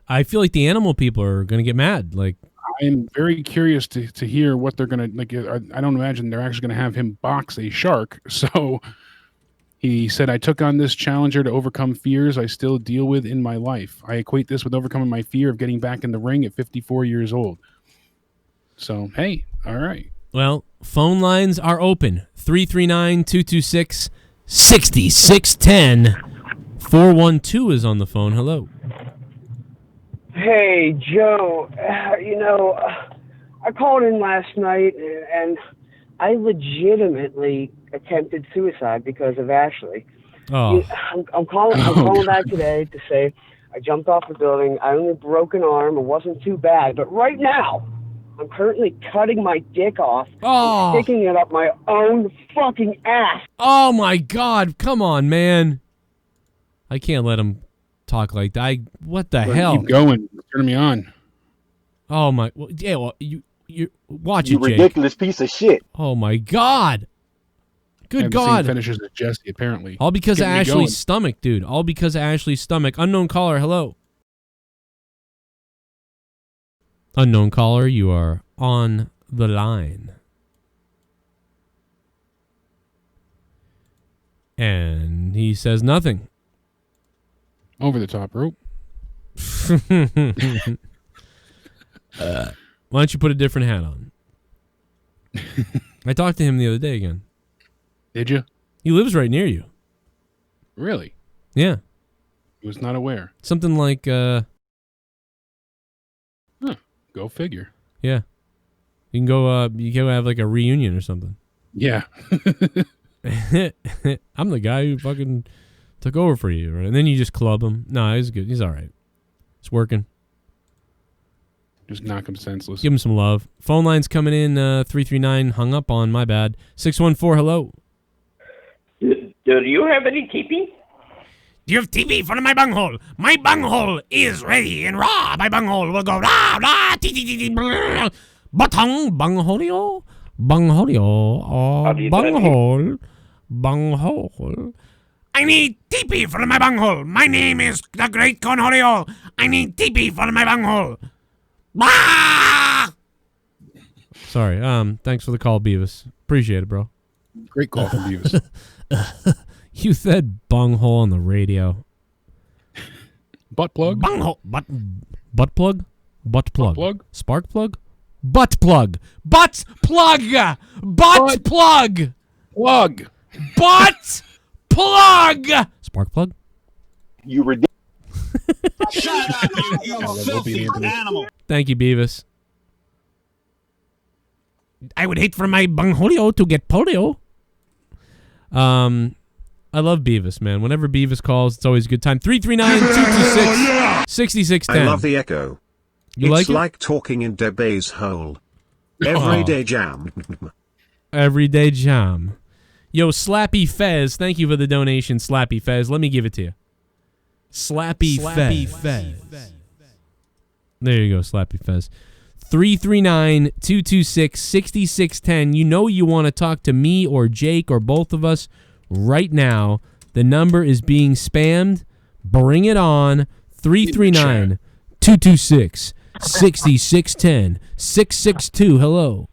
I feel like the animal people are going to get mad. Like, I'm very curious to hear what they're going to, like, I don't imagine they're actually going to have him box a shark. So he said, I took on this challenger to overcome fears I still deal with in my life. I equate this with overcoming my fear of getting back in the ring at 54 years old. So, hey, all right. well, phone lines are open. 339-226-6610. 412 is on the phone. Hello. Hey, Joe, I called in last night and I legitimately attempted suicide because of Ashley. Oh. I'm calling back today to say I jumped off the building. I only broke an arm. It wasn't too bad. But right now, I'm currently cutting my dick off and sticking it up my own fucking ass. Oh, my God. Come on, man. I can't let him talk like that. What the hell? Keep going. Turn me on. Oh, my. Well, yeah, well, you watch You it, Jake. ridiculous piece of shit. Oh, my God. I Good have the same God. finishes as Jesse, apparently. All because of Getting me Ashley's going. stomach, dude. All because of Ashley's stomach. Unknown caller, hello. Unknown caller, you are on the line. And he says nothing. Over the top rope. Why don't you put a different hat on? I talked to him the other day again. Did you? He lives right near you. Really? Yeah. I was not aware. Something like, Go figure. yeah. You can go, you can have like a reunion or something. Yeah. I'm the guy who fucking took over for you, right? And then you just club him. No, he's good. He's all right. It's working. Just knock him senseless. Give him some love. Phone line's coming in. 339 hung up on. My bad. 614. Hello. Do you have any TP? Do you have TP for my bunghole? My bunghole is ready and raw. My bunghole will go rah, rah, tee, tee, tee, tee, brrr. Button, bungholio, bungholio, How do you bunghole, bunghole. I need teepee for my bunghole. My name is the Great Cornholio. I need teepee for my bunghole. Bah! Sorry. Thanks for the call, Beavis. Appreciate it, bro. Great call from Beavis. You said bunghole on the radio. Butt plug? Bunghole. Butt plug? Butt plug. Plug? Spark plug? Butt plug. Butt plug. Butt plug. Plug. Butt plug. Spark plug? You ridiculous. Shut up, you filthy animal. Thank you, Beavis. I would hate for my bungholio to get polio. I love Beavis, man. Whenever Beavis calls, it's always a good time. 339-226-6610. I love the echo. You it's like it? talking in Debay's hole. Everyday jam. Everyday jam. Yo, Slappy Fez, thank you for the donation, Slappy Fez. Let me give it to you. Slappy Fez. There you go, Slappy Fez. 339-226-6610. You know you want to talk to me or Jake or both of us right now. The number is being spammed. Bring it on. 339-226-6610. 662, hello.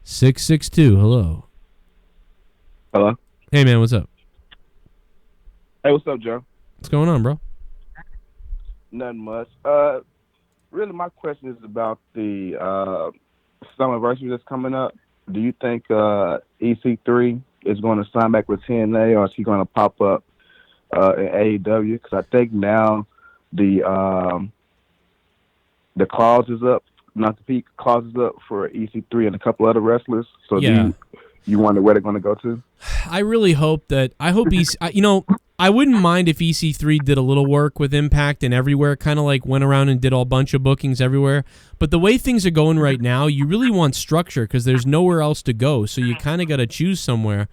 662, hello. Hello. Hey, man, what's up? Hey, what's up, Joe? What's going on, bro? Nothing much. Really, my question is about the Summerversary that's coming up. Do you think EC3 is going to sign back with TNA, or is he going to pop up in AEW? Because I think now the clause is up, not the peak clause is up for EC3 and a couple other wrestlers. So Yeah. do you wonder where they're going to go to? I really hope that. I hope I wouldn't mind if EC3 did a little work with Impact and everywhere, kind of like went around and did a bunch of bookings everywhere. But the way things are going right now, you really want structure because there's nowhere else to go. So you kind of got to choose somewhere.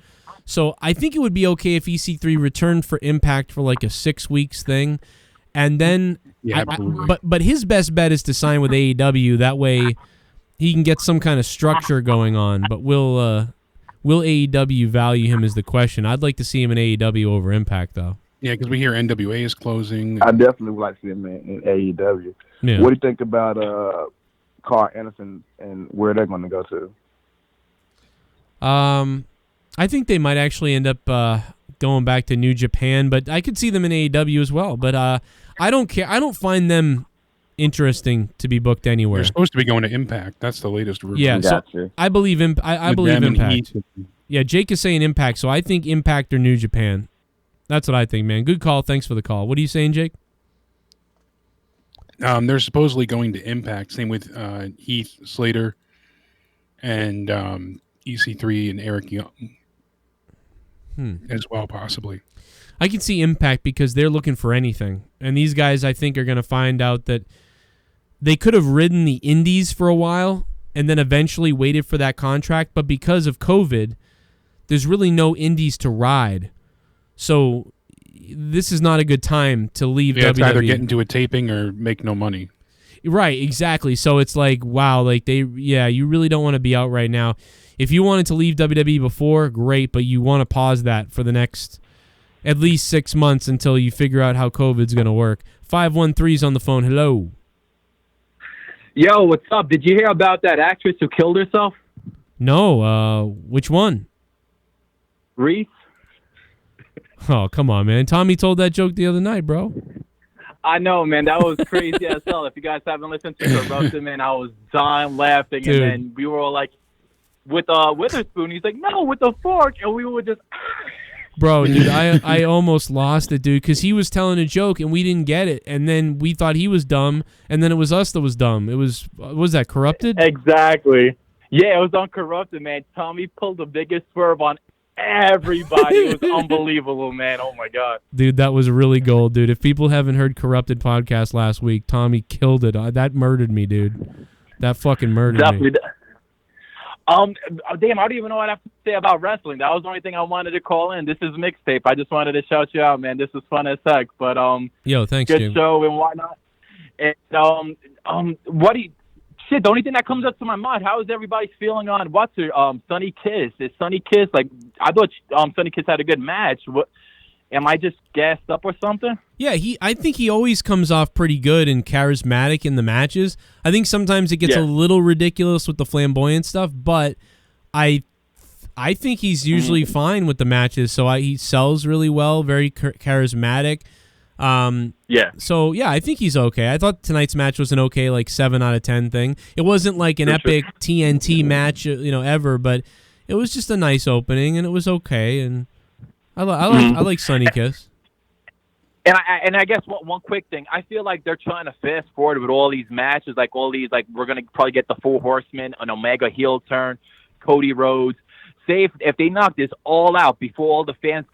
So I think it would be okay if EC3 returned for Impact for like a 6 weeks thing. And then, but his best bet is to sign with AEW. That way he can get some kind of structure going on. But will AEW value him is the question. I'd like to see him in AEW over Impact, though. Yeah, because we hear NWA is closing. I definitely would like to see him in AEW. Yeah. What do you think about Carl Anderson and where they're going to go to? I think they might actually end up going back to New Japan, but I could see them in AEW as well. But I don't care. I don't find them interesting to be booked anywhere. They're supposed to be going to Impact. That's the latest rumor. Yeah, so I believe I believe Impact. Yeah, Jake is saying Impact, so I think Impact or New Japan. That's what I think, man. Good call. Thanks for the call. What are you saying, Jake? They're supposedly going to Impact. Same with Heath Slater and EC3 and Eric Young as well, possibly. I can see Impact because they're looking for anything. And these guys, I think, are going to find out that they could have ridden the indies for a while and then eventually waited for that contract. But because of COVID, there's really no indies to ride. So this is not a good time to leave WWE. It's either get into a taping or make no money. Right, exactly. So it's like, wow, like you really don't want to be out right now. If you wanted to leave WWE before, great, but you want to pause that for the next at least 6 months until you figure out how COVID's going to work. 513's on the phone. Hello. Yo, what's up? Did you hear about that actress who killed herself? No, which one? Reese. Oh, come on, man. Tommy told that joke the other night, bro. I know, man. That was crazy as hell. If you guys haven't listened to her roasting, man, I was dying laughing. Dude. And then we were all like, with a Witherspoon. He's like, no, with a fork. And we were just... Bro, dude, I almost lost it, dude, because he was telling a joke and we didn't get it. And then we thought he was dumb, and then it was us that was dumb. It was that Corrupted? Exactly. Yeah, it was on Corrupted, man. Tommy pulled the biggest swerve on everybody. It was unbelievable, man. Oh, my God. Dude, that was really gold, dude. If people haven't heard Corrupted podcast last week, Tommy killed it. That murdered me, dude. That fucking murdered Definitely. me. Damn, I don't even know what I have to say about wrestling. That was the only thing I wanted to call in. This is Mixtape. I just wanted to shout you out, man. This is fun as heck. But yo, thanks, good Jim. show and whatnot. And shit, the only thing that comes up to my mind, how is everybody feeling on what's her Sunny Kiss? Is Sunny Kiss like? I thought Sunny Kiss had a good match. What? Am I just gassed up or something? Yeah, I think he always comes off pretty good and charismatic in the matches. I think sometimes it gets a little ridiculous with the flamboyant stuff, but I think he's usually fine with the matches. So he sells really well, very charismatic. So yeah, I think he's okay. I thought tonight's match was an okay, like 7 out of 10 thing. It wasn't like an epic TNT match, ever, but it was just a nice opening and it was okay. And I like Sunny Kiss. And I guess one quick thing, I feel like they're trying to fast forward with all these matches, like we're gonna probably get the 4 Horsemen, an Omega heel turn, Cody Rhodes. Say if they knock this all out before all the fans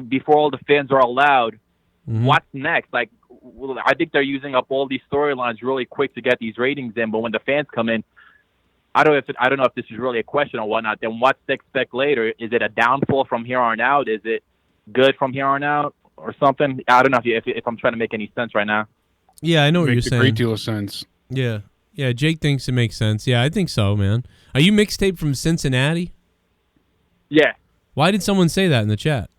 before all the fans are allowed, what's next? Like, I think they're using up all these storylines really quick to get these ratings in, but when the fans come in, I don't know if this is really a question or whatnot. Then what's to expect later? Is it a downfall from here on out? Is it good from here on out or something? I don't know if I'm trying to make any sense right now. Yeah, I know what you're saying. Makes a great deal of sense. Yeah. Yeah, Jake thinks it makes sense. Yeah, I think so, man. Are you mixtape from Cincinnati? Yeah. Why did someone say that in the chat?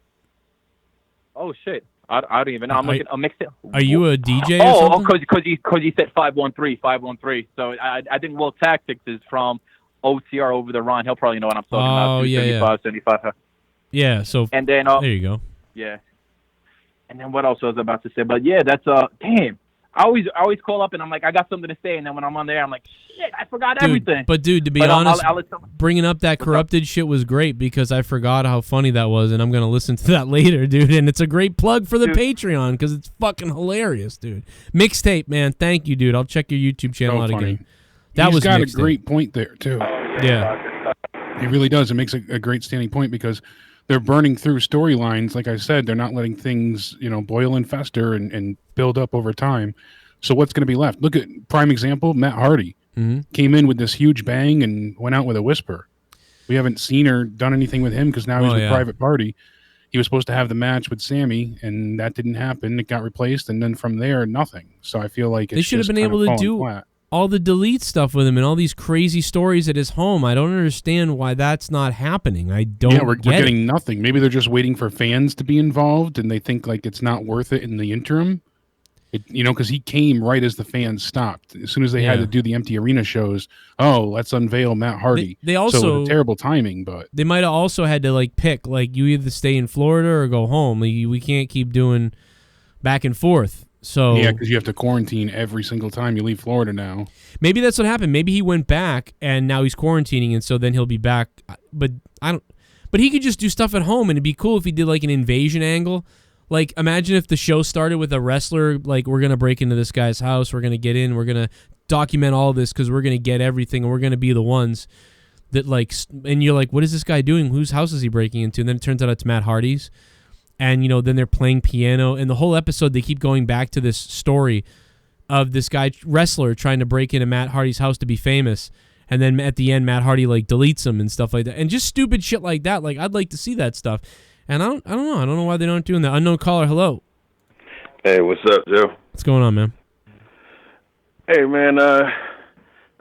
Oh, shit. I don't even know. I'm looking a mixtape. Are you a DJ or something? Because he said 513. So I think World Tactics is from OTR over the run. He'll probably know what I'm talking about. Oh, yeah. 75. Yeah, so and then there you go. Yeah. And then what else was I about to say? But yeah, that's damn. I always call up and I'm like, I got something to say, and then when I'm on there, I'm like, shit, I forgot everything. But dude, to be honest, bringing up that corrupted shit was great because I forgot how funny that was, and I'm gonna listen to that later, dude. And it's a great plug for the Patreon because it's fucking hilarious, dude. Mixtape, man. Thank you, dude. I'll check your YouTube channel out again. He's got a great point there too. Yeah, he really does. It makes a great standing point because they're burning through storylines. Like I said, they're not letting things, boil and fester and build up over time. So what's going to be left? Look at prime example, Matt Hardy came in with this huge bang and went out with a whisper. We haven't seen or done anything with him because now he's with Private Party. He was supposed to have the match with Sammy, and that didn't happen. It got replaced, and then from there, nothing. So I feel like they should have been able to do all the delete stuff with him and all these crazy stories at his home. I don't understand why that's not happening. I don't. Yeah, we're getting nothing. Maybe they're just waiting for fans to be involved, and they think like it's not worth it in the interim. Because he came right as the fans stopped. As soon as they had to do the empty arena shows, let's unveil Matt Hardy. They also so terrible timing, but they might have also had to pick you either stay in Florida or go home. We can't keep doing back and forth. So yeah, because you have to quarantine every single time you leave Florida now. Maybe that's what happened. Maybe he went back and now he's quarantining, and so then he'll be back. But I don't. But he could just do stuff at home, and it'd be cool if he did an invasion angle. Imagine if the show started with a wrestler, we're going to break into this guy's house, we're going to get in, we're going to document all this because we're going to get everything, and we're going to be the ones that, and you're like, what is this guy doing? Whose house is he breaking into? And then it turns out it's Matt Hardy's. And, then they're playing piano. And the whole episode, they keep going back to this story of this guy, wrestler, trying to break into Matt Hardy's house to be famous. And then at the end, Matt Hardy, deletes him and stuff like that. And just stupid shit like that. I'd like to see that stuff. And I don't know. I don't know why they aren't doing that. Unknown caller, hello. Hey, what's up, Joe? What's going on, man? Hey, man. All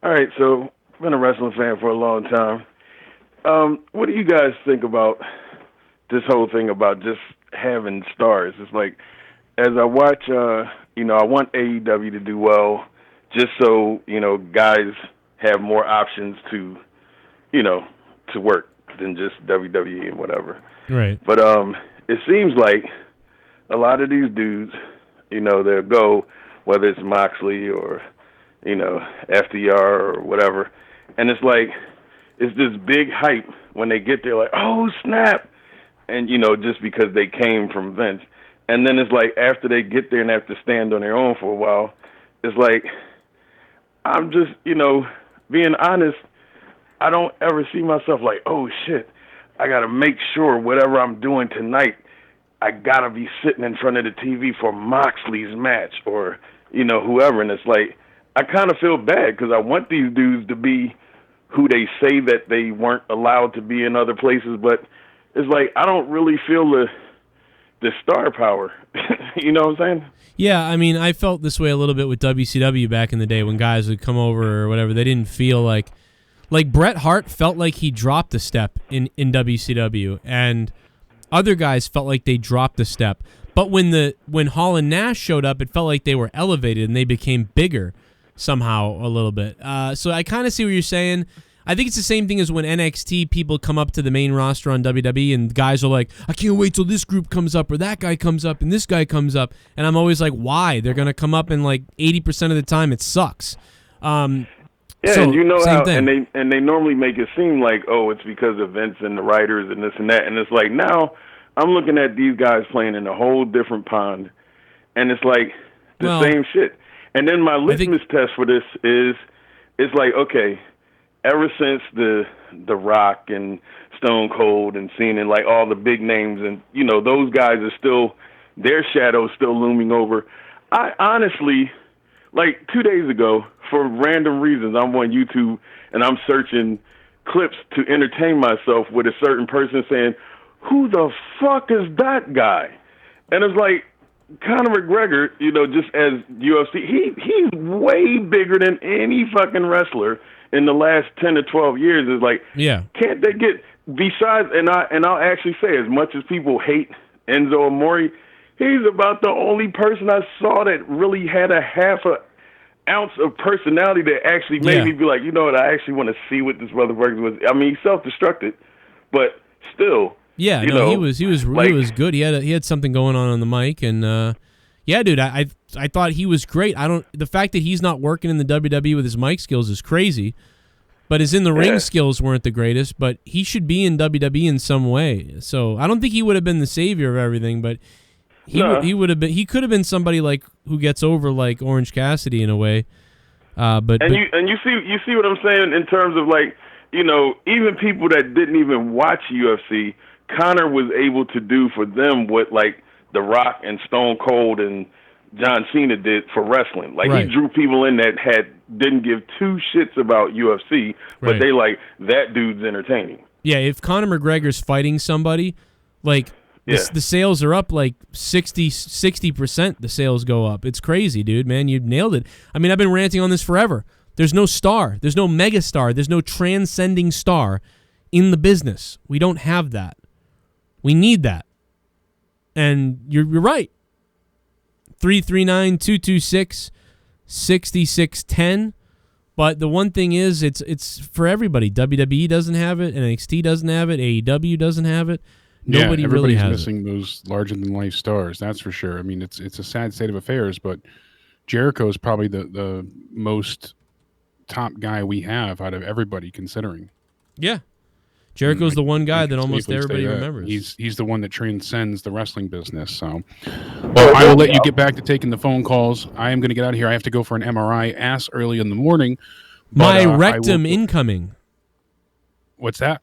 right, so I've been a wrestling fan for a long time. What do you guys think about this whole thing about just having stars? It's like, as I watch, I want AEW to do well just so, guys have more options to work than just WWE and whatever. Right. But it seems like a lot of these dudes, they'll go, whether it's Moxley or, FDR or whatever, and it's like, it's this big hype when they get there, like, oh, snap, and, just because they came from Vince. And then it's like, after they get there and have to stand on their own for a while, it's like, I'm just, being honest, I don't ever see myself like, oh, shit, I got to make sure whatever I'm doing tonight, I got to be sitting in front of the TV for Moxley's match or, whoever. And it's like, I kind of feel bad because I want these dudes to be who they say that they weren't allowed to be in other places. But it's like, I don't really feel the star power. You know what I'm saying? Yeah, I mean, I felt this way a little bit with WCW back in the day when guys would come over or whatever. They didn't feel like Bret Hart felt like he dropped a step in WCW, and other guys felt like they dropped a step. But when Hall and Nash showed up, it felt like they were elevated and they became bigger somehow a little bit. So I kind of see what you're saying. I think it's the same thing as when NXT people come up to the main roster on WWE and guys are like, I can't wait till this group comes up or that guy comes up and this guy comes up. And I'm always like, why? They're going to come up and like 80% of the time it sucks. Yeah, so, and you know how, thing. and they normally make it seem like, oh, it's because of Vince and the writers and this and that. And it's like, now I'm looking at these guys playing in a whole different pond. And it's like the same shit. And then my litmus test for this is, it's like, okay, ever since the Rock and Stone Cold and Cena and like all the big names, and you know those guys are still, their shadow's still looming over. I honestly, like 2 days ago, for random reasons, I'm on YouTube and I'm searching clips to entertain myself with a certain person saying, "Who the fuck is that guy?" And it's like, Conor McGregor, you know, just as UFC, he's way bigger than any fucking wrestler in the last 10 to 12 years. Is like, yeah, can't they get, besides, and I'll actually say, as much as people hate Enzo Amore, he's about the only person I saw that really had a half a ounce of personality that actually made me be like, you know what, I actually want to see what this motherfucker was. I mean, he self-destructed, but still. Yeah, you no, know, he was good. He had something going on the mic, and yeah, dude, I thought he was great. The fact that he's not working in the WWE with his mic skills is crazy, but his in the ring skills weren't the greatest. But he should be in WWE in some way. So I don't think he would have been the savior of everything, but he would have been. He could have been somebody like who gets over like Orange Cassidy in a way. You see what I'm saying in terms of like, you know, even people that didn't even watch UFC. Conor was able to do for them what like The Rock and Stone Cold and John Cena did for wrestling. Like he drew people in that didn't give two shits about UFC, but they like, that dude's entertaining. Yeah, if Conor McGregor's fighting somebody, like the sales are up like 60%. The sales go up. It's crazy, dude. Man, you nailed it. I mean, I've been ranting on this forever. There's no star. There's no mega star. There's no transcending star in the business. We don't have that. We need that. And you're right. 339-226-6610. But the one thing is, it's for everybody. WWE doesn't have it. NXT doesn't have it. AEW doesn't have it. Nobody really has missing it. Those larger-than-life stars, that's for sure. I mean, it's a sad state of affairs, but Jericho is probably the most top guy we have out of everybody considering. Yeah. Jericho's the one guy that almost everybody remembers. He's the one that transcends the wrestling business. So, well, I will let you get back to taking the phone calls. I am going to get out of here. I have to go for an MRI ass early in the morning. My rectum incoming. What's that?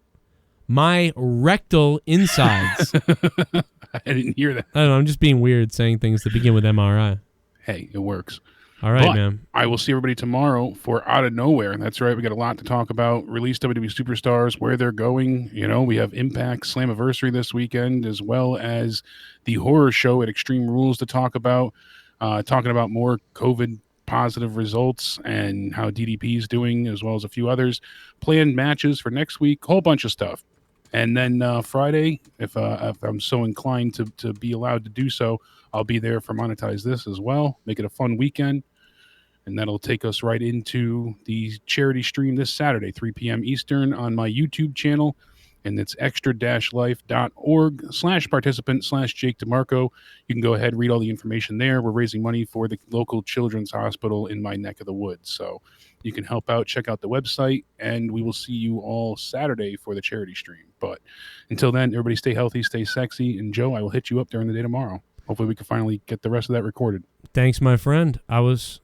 My rectal insides. I didn't hear that. I don't know. I'm just being weird saying things that begin with MRI. Hey, it works. All right, man. I will see everybody tomorrow for Out of Nowhere. That's right. We got a lot to talk about. Release WWE superstars, where they're going. You know, we have Impact Slammiversary this weekend, as well as the horror show at Extreme Rules to talk about. Talking about more COVID positive results and how DDP is doing, as well as a few others. Planned matches for next week. Whole bunch of stuff. And then Friday, if I'm so inclined to be allowed to do so, I'll be there for Monetize This as well. Make it a fun weekend. And that'll take us right into the charity stream this Saturday, 3 p.m. Eastern on my YouTube channel. And it's extra-life.org/participant/Jake DeMarco. You can go ahead and read all the information there. We're raising money for the local children's hospital in my neck of the woods. So you can help out, check out the website, and we will see you all Saturday for the charity stream. But until then, everybody stay healthy, stay sexy. And Joe, I will hit you up during the day tomorrow. Hopefully we can finally get the rest of that recorded. Thanks, my friend. I was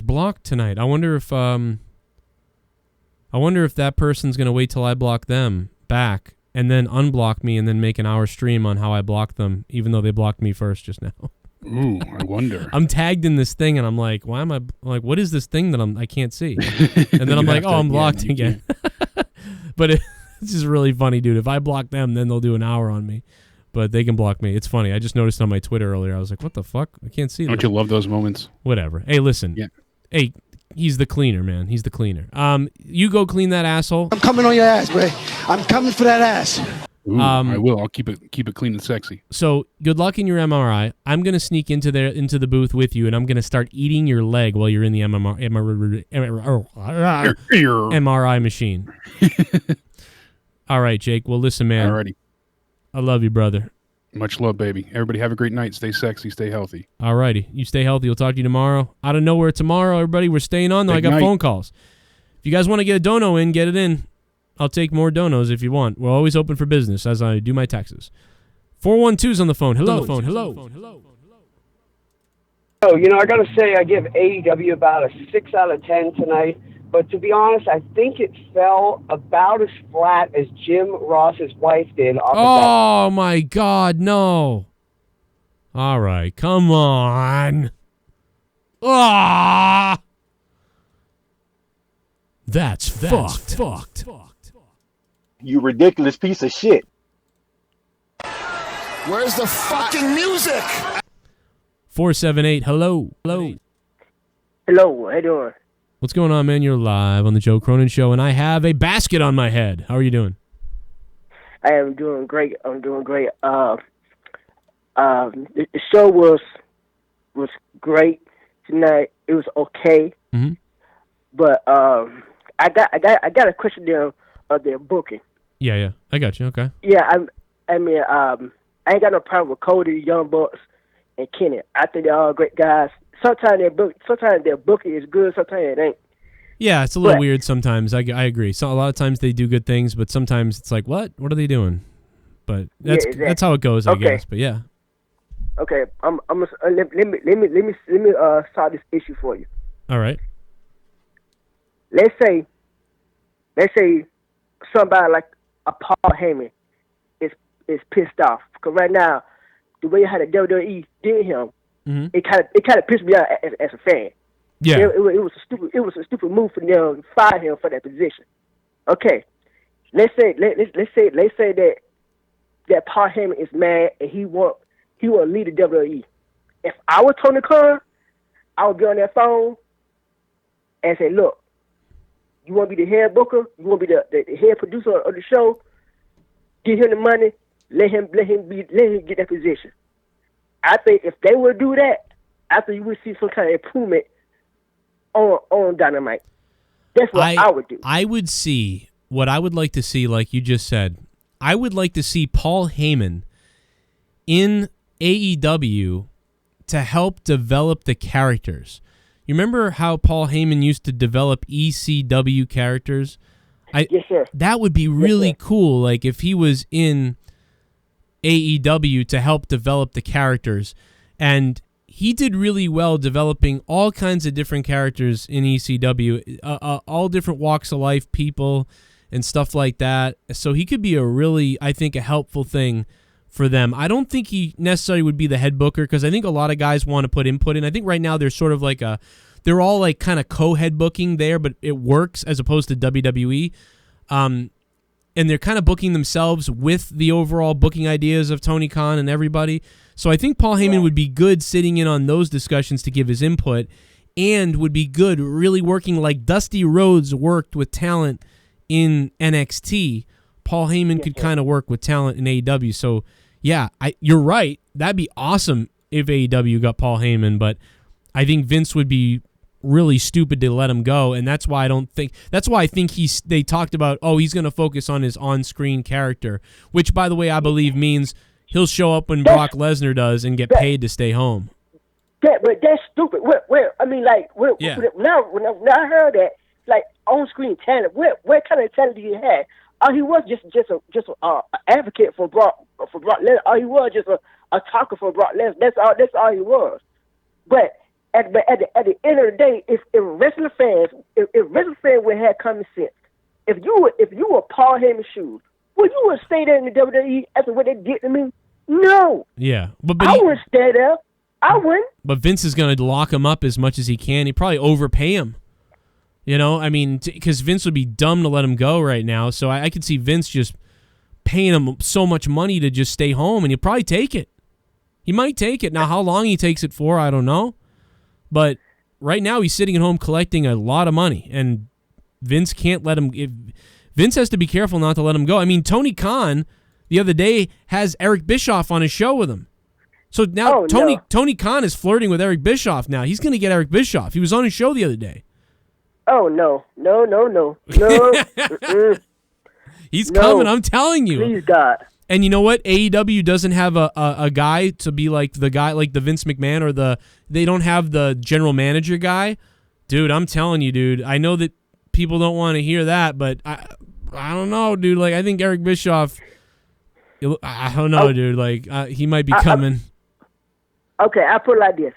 blocked tonight. I wonder if that person's gonna wait till I block them back and then unblock me and then make an hour stream on how I blocked them, even though they blocked me first just now. Ooh, I wonder. I'm tagged in this thing and I'm like, why am I like? What is this thing that I can't see? And then I'm like, I'm blocked again. But it's just really funny, dude. If I block them, then they'll do an hour on me. but they can block me. It's funny. I just noticed on my Twitter earlier. I was like, what the fuck? I can't see Don't this. you love those moments? Whatever. Hey, listen. Yeah. Hey, he's the cleaner, man. He's the cleaner. You go clean that asshole. I'm coming on your ass, Ray. I'm coming for that ass. Ooh, I will. I'll keep it clean and sexy. So good luck in your MRI. I'm gonna sneak into the booth with you, and I'm gonna start eating your leg while you're in the MRI machine. All right, Jake. Well, listen, man. Alrighty. I love you, brother. Much love, baby. Everybody have a great night. Stay sexy. Stay healthy. All righty. You stay healthy. We'll talk to you tomorrow. Out of nowhere tomorrow, everybody. We're staying on, though. Big I got night. phone calls. If you guys want to get a dono in, get it in. I'll take more donos if you want. We're always open for business as I do my taxes. 412's on the phone. Hello. Hello. Oh, I got to say, I give AEW about a 6 out of 10 tonight. But to be honest, I think it fell about as flat as Jim Ross's wife did. Oh, my God, no. All right, come on. Ah! That's fucked. You ridiculous piece of shit. Where's the fucking music? 478, hello. Hello, how you doing? What's going on, man? You're live on the Joe Cronin Show, and I have a basket on my head. How are you doing? I am doing great. The show was great tonight. It was okay, but I got a question there of their booking. Yeah, I got you. Okay. Yeah, I ain't got no problem with Cody, Young Bucks, and Kenny. I think they're all great guys. Sometimes their booking is good. Sometimes it ain't. Yeah, it's a little weird sometimes. I agree. So a lot of times they do good things, but sometimes it's like, what are they doing? But that's how it goes, I guess. But yeah. Okay, let me solve this issue for you. All right. Let's say somebody like a Paul Heyman is pissed off because right now the way how the WWE did him, it kind of pissed me out as a fan. Yeah, it was a stupid move for them to fire him for that position. Okay, let's say that Paul Heyman is mad and he want to lead the WWE. If I was Tony Khan, I would be on that phone and say, look, you want to be the head booker? You want to be the head producer of the show? Give him the money. Let him get that position. I think if they would do that, I think you would see some kind of improvement on Dynamite. That's what I would do. I would see what I would like to see, like you just said. I would like to see Paul Heyman in AEW to help develop the characters. You remember how Paul Heyman used to develop ECW characters? Yes, sir. That would be really cool, like if he was in AEW to help develop the characters. And he did really well developing all kinds of different characters in ECW, all different walks of life people and stuff like that. So he could be I think, a helpful thing for them. I don't think he necessarily would be the head booker because I think a lot of guys want to put input in. I think right now they're sort of like they're all like kind of co-head booking there, but it works as opposed to WWE. And they're kind of booking themselves with the overall booking ideas of Tony Khan and everybody. So I think Paul Heyman would be good sitting in on those discussions to give his input and would be good really working like Dusty Rhodes worked with talent in NXT. Paul Heyman could kind of work with talent in AEW. So, yeah, you're right. That'd be awesome if AEW got Paul Heyman, but I think Vince would be really stupid to let him go, and that's why I think they talked about, he's going to focus on his on-screen character, which, by the way, I believe means he'll show up when Brock Lesnar does and get paid to stay home. But that's stupid. Now when I heard that, like on-screen talent, what kind of talent do you have? He was just an advocate for Brock Lesnar. He was just a talker for Brock Lesnar. That's all he was. But at the end of the day, if wrestling fans would have common sense, if you were Paul Heyman's shoes, would you stay there in the WWE after what they did to me? No. Yeah, but I wouldn't stay there. I wouldn't. But Vince is going to lock him up as much as he can. He'd probably overpay him. You know, I mean, because Vince would be dumb to let him go right now. So I could see Vince just paying him so much money to just stay home, and he'll probably take it. He might take it. Now, how long he takes it for, I don't know. But right now, he's sitting at home collecting a lot of money, and Vince can't let him. Vince has to be careful not to let him go. I mean, Tony Khan the other day has Eric Bischoff on his show with him. So now Tony Khan is flirting with Eric Bischoff now. He's going to get Eric Bischoff. He was on his show the other day. Oh, no. He's coming, I'm telling you. Please, God. And you know what? AEW doesn't have a guy to be like the guy, like the Vince McMahon or they don't have the general manager guy. Dude, I'm telling you, dude. I know that people don't want to hear that, but I don't know, dude. Like, I think Eric Bischoff, I don't know, dude. Like, he might be coming. Okay, I'll put it like this.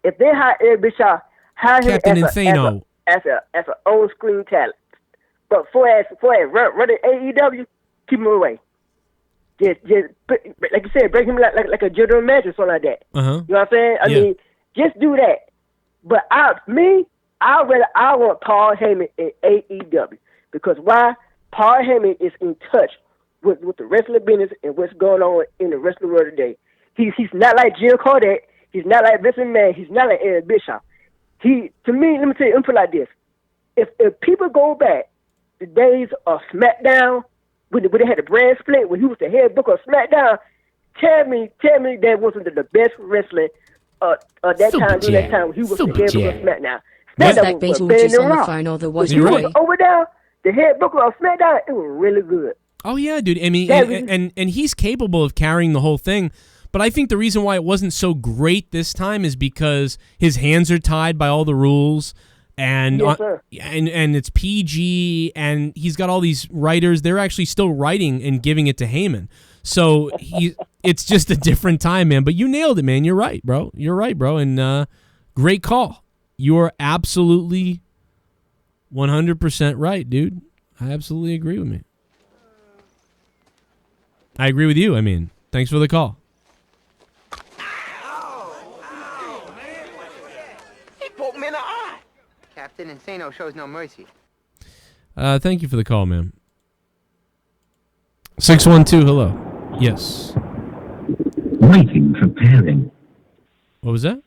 If they hire Eric Bischoff, hire him Captain Insano. as an on-screen talent. But for running AEW, keep him away. Just like you said, break him like a general manager or something like that. Uh-huh. You know what I'm saying? I mean, just do that. But I want Paul Heyman in AEW. Because why? Paul Heyman is in touch with the wrestling business and what's going on in the wrestling world today. He's not like Jim Cornette. He's not like Vince McMahon. He's not like Eric Bischoff. To me, let me tell you, let me put it like this. If people go back the days of SmackDown, when they had the brand split, when he was the head booker of SmackDown, tell me that wasn't the best wrestling that time, during that time when he was the head booker of SmackDown. Was that Beetlejuice on the phone or the When he was over there, the head booker of SmackDown, it was really good. Oh, yeah, dude. I mean, and he's capable of carrying the whole thing. But I think the reason why it wasn't so great this time is because his hands are tied by all the rules, and and it's PG, and he's got all these writers. They're actually still writing and giving it to Heyman. So it's just a different time, man. But you nailed it, man. You're right, bro. And great call. You are absolutely 100% right, dude. I absolutely agree with me. I agree with you. I mean, thanks for the call. He poked me in the eye. Captain Insano shows no mercy. Thank you for the call, man. 612, hello. Yes. Waiting for pairing. What was that?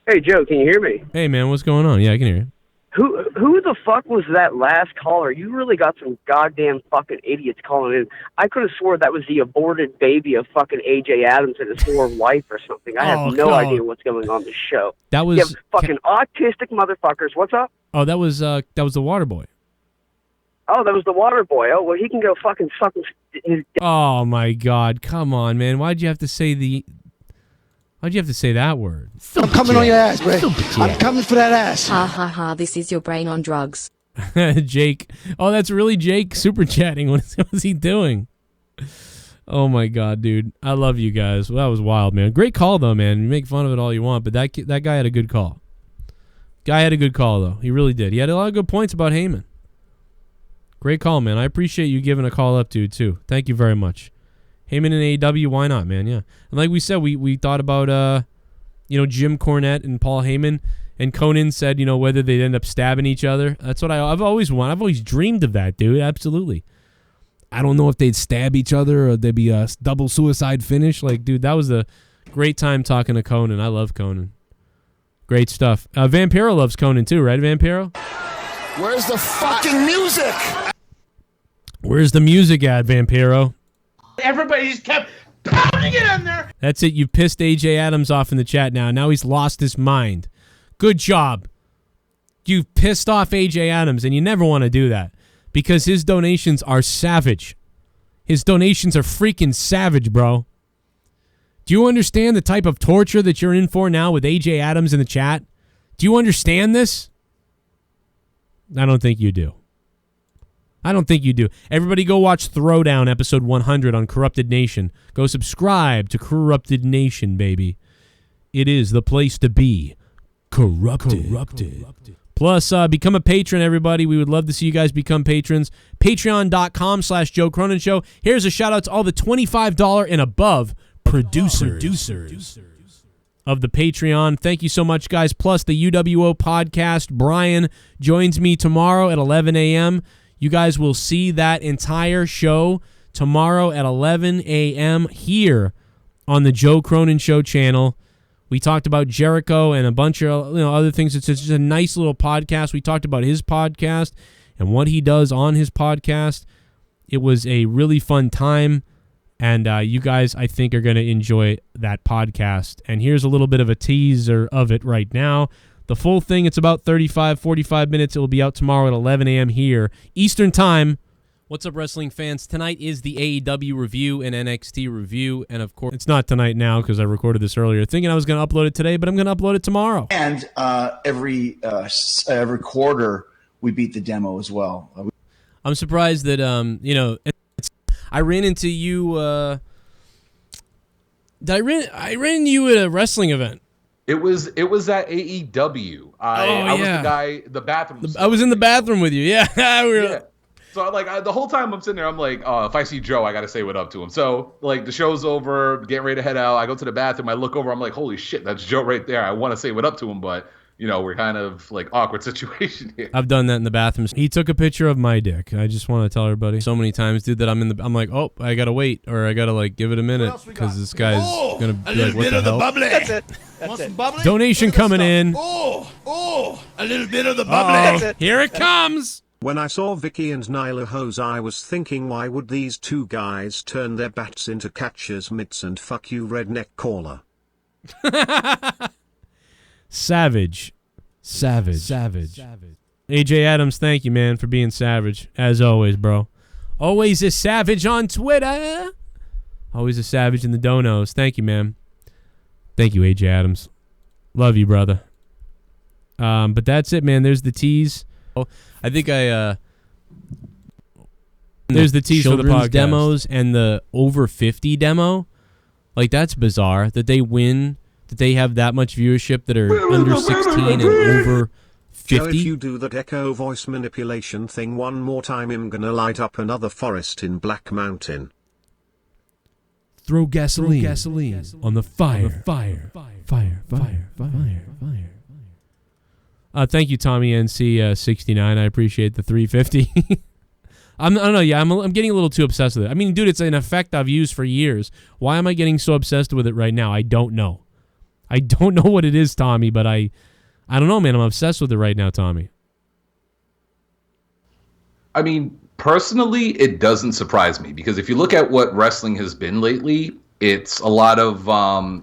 Hey, Joe, can you hear me? Hey, man, what's going on? Yeah, I can hear you. Who the fuck was that last caller? You really got some goddamn fucking idiots calling in. I could have swore that was the aborted baby of fucking AJ Adams and his poor wife or something. I have no idea what's going on this show. That was you have fucking autistic motherfuckers. What's up? Oh, that was the water boy. Oh, that was the water boy. Oh, well, he can go fucking suck his Oh my God! Come on, man. Why'd you have to say that word? I'm coming on your ass, Ray. I'm coming for that ass. Ha ha ha, this is your brain on drugs. Jake. Oh, that's really Jake super chatting. What is he doing? Oh my God, dude. I love you guys. Well, that was wild, man. Great call, though, man. You make fun of it all you want, but that guy had a good call. Guy had a good call, though. He really did. He had a lot of good points about Heyman. Great call, man. I appreciate you giving a call up, dude, too. Thank you very much. Heyman and AEW, why not, man? Yeah. And like we said, we thought about, Jim Cornette and Paul Heyman, and Conan said, whether they'd end up stabbing each other. That's what I've always wanted. I've always dreamed of that, dude. Absolutely. I don't know if they'd stab each other or there'd be a double suicide finish. Like, dude, that was a great time talking to Conan. I love Conan. Great stuff. Vampiro loves Conan too, right, Vampiro? Where's the fucking music? Where's the music at, Vampiro? Everybody just kept pounding it in there. That's it. You pissed AJ Adams off in the chat now. Now he's lost his mind. Good job. You've pissed off AJ Adams, and you never want to do that because his donations are savage. His donations are freaking savage, bro. Do you understand the type of torture that you're in for now with AJ Adams in the chat? Do you understand this? I don't think you do. I don't think you do. Everybody go watch Throwdown episode 100 on Corrupted Nation. Go subscribe to Corrupted Nation, baby. It is the place to be. Corrupted. Plus, become a patron, everybody. We would love to see you guys become patrons. Patreon.com/Joe Cronin Show. Here's a shout out to all the $25 and above producers of the Patreon. Thank you so much, guys. Plus, the UWO podcast. Bryan joins me tomorrow at 11 a.m. You guys will see that entire show tomorrow at 11 a.m. here on the Joe Cronin Show channel. We talked about Jericho and a bunch of other things. It's just a nice little podcast. We talked about his podcast and what he does on his podcast. It was a really fun time, and you guys, I think, are going to enjoy that podcast. And here's a little bit of a teaser of it right now. The full thing, it's about 45 minutes. It will be out tomorrow at 11 a.m. here, Eastern Time. What's up, wrestling fans? Tonight is the AEW review and NXT review, and of course, it's not tonight now because I recorded this earlier, thinking I was going to upload it today, but I'm going to upload it tomorrow. And every quarter, we beat the demo as well. I'm surprised that I ran into you. I ran into you at a wrestling event. It was at AEW. I was the guy, the bathroom. I was in the bathroom with you. Yeah, yeah. So the whole time I'm sitting there, I'm like, oh, if I see Joe, I got to say what up to him. So like the show's over, getting ready to head out. I go to the bathroom. I look over. I'm like, holy shit, that's Joe right there. I want to say what up to him, but we're kind of like awkward situation here. I've done that in the bathrooms. He took a picture of my dick. I just want to tell everybody so many times, dude, that I'm like, oh, I gotta wait, or I gotta like give it a minute because this guy's gonna be like, what the hell? That's it. That's it. Bubbly? Donation coming in. Oh, a little bit of the bubbly. Here it comes. When I saw Vicky and Nyla Hose, I was thinking, why would these two guys turn their bats into catcher's mitts and fuck you, redneck caller? Savage. AJ Adams, thank you, man, for being savage. As always, bro. Always a savage on Twitter. Always a savage in the donos. Thank you, man. Thank you, AJ Adams. Love you, brother. But that's it, man. There's the tease. I think there's the tease for the podcast. Demos and the over 50 demo. Like, that's bizarre that they win, that they have that much viewership that are under 16 and over 50. Joe, if you do that echo voice manipulation thing one more time, I'm gonna light up another forest in Black Mountain. Throw gasoline on the fire. Fire. Thank you, Tommy NC 69. I appreciate the 350. I don't know. Yeah, I'm getting a little too obsessed with it. I mean, dude, it's an effect I've used for years. Why am I getting so obsessed with it right now? I don't know. I don't know what it is, Tommy, but I don't know, man. I'm obsessed with it right now, Tommy. I mean, personally, it doesn't surprise me because if you look at what wrestling has been lately, it's a lot of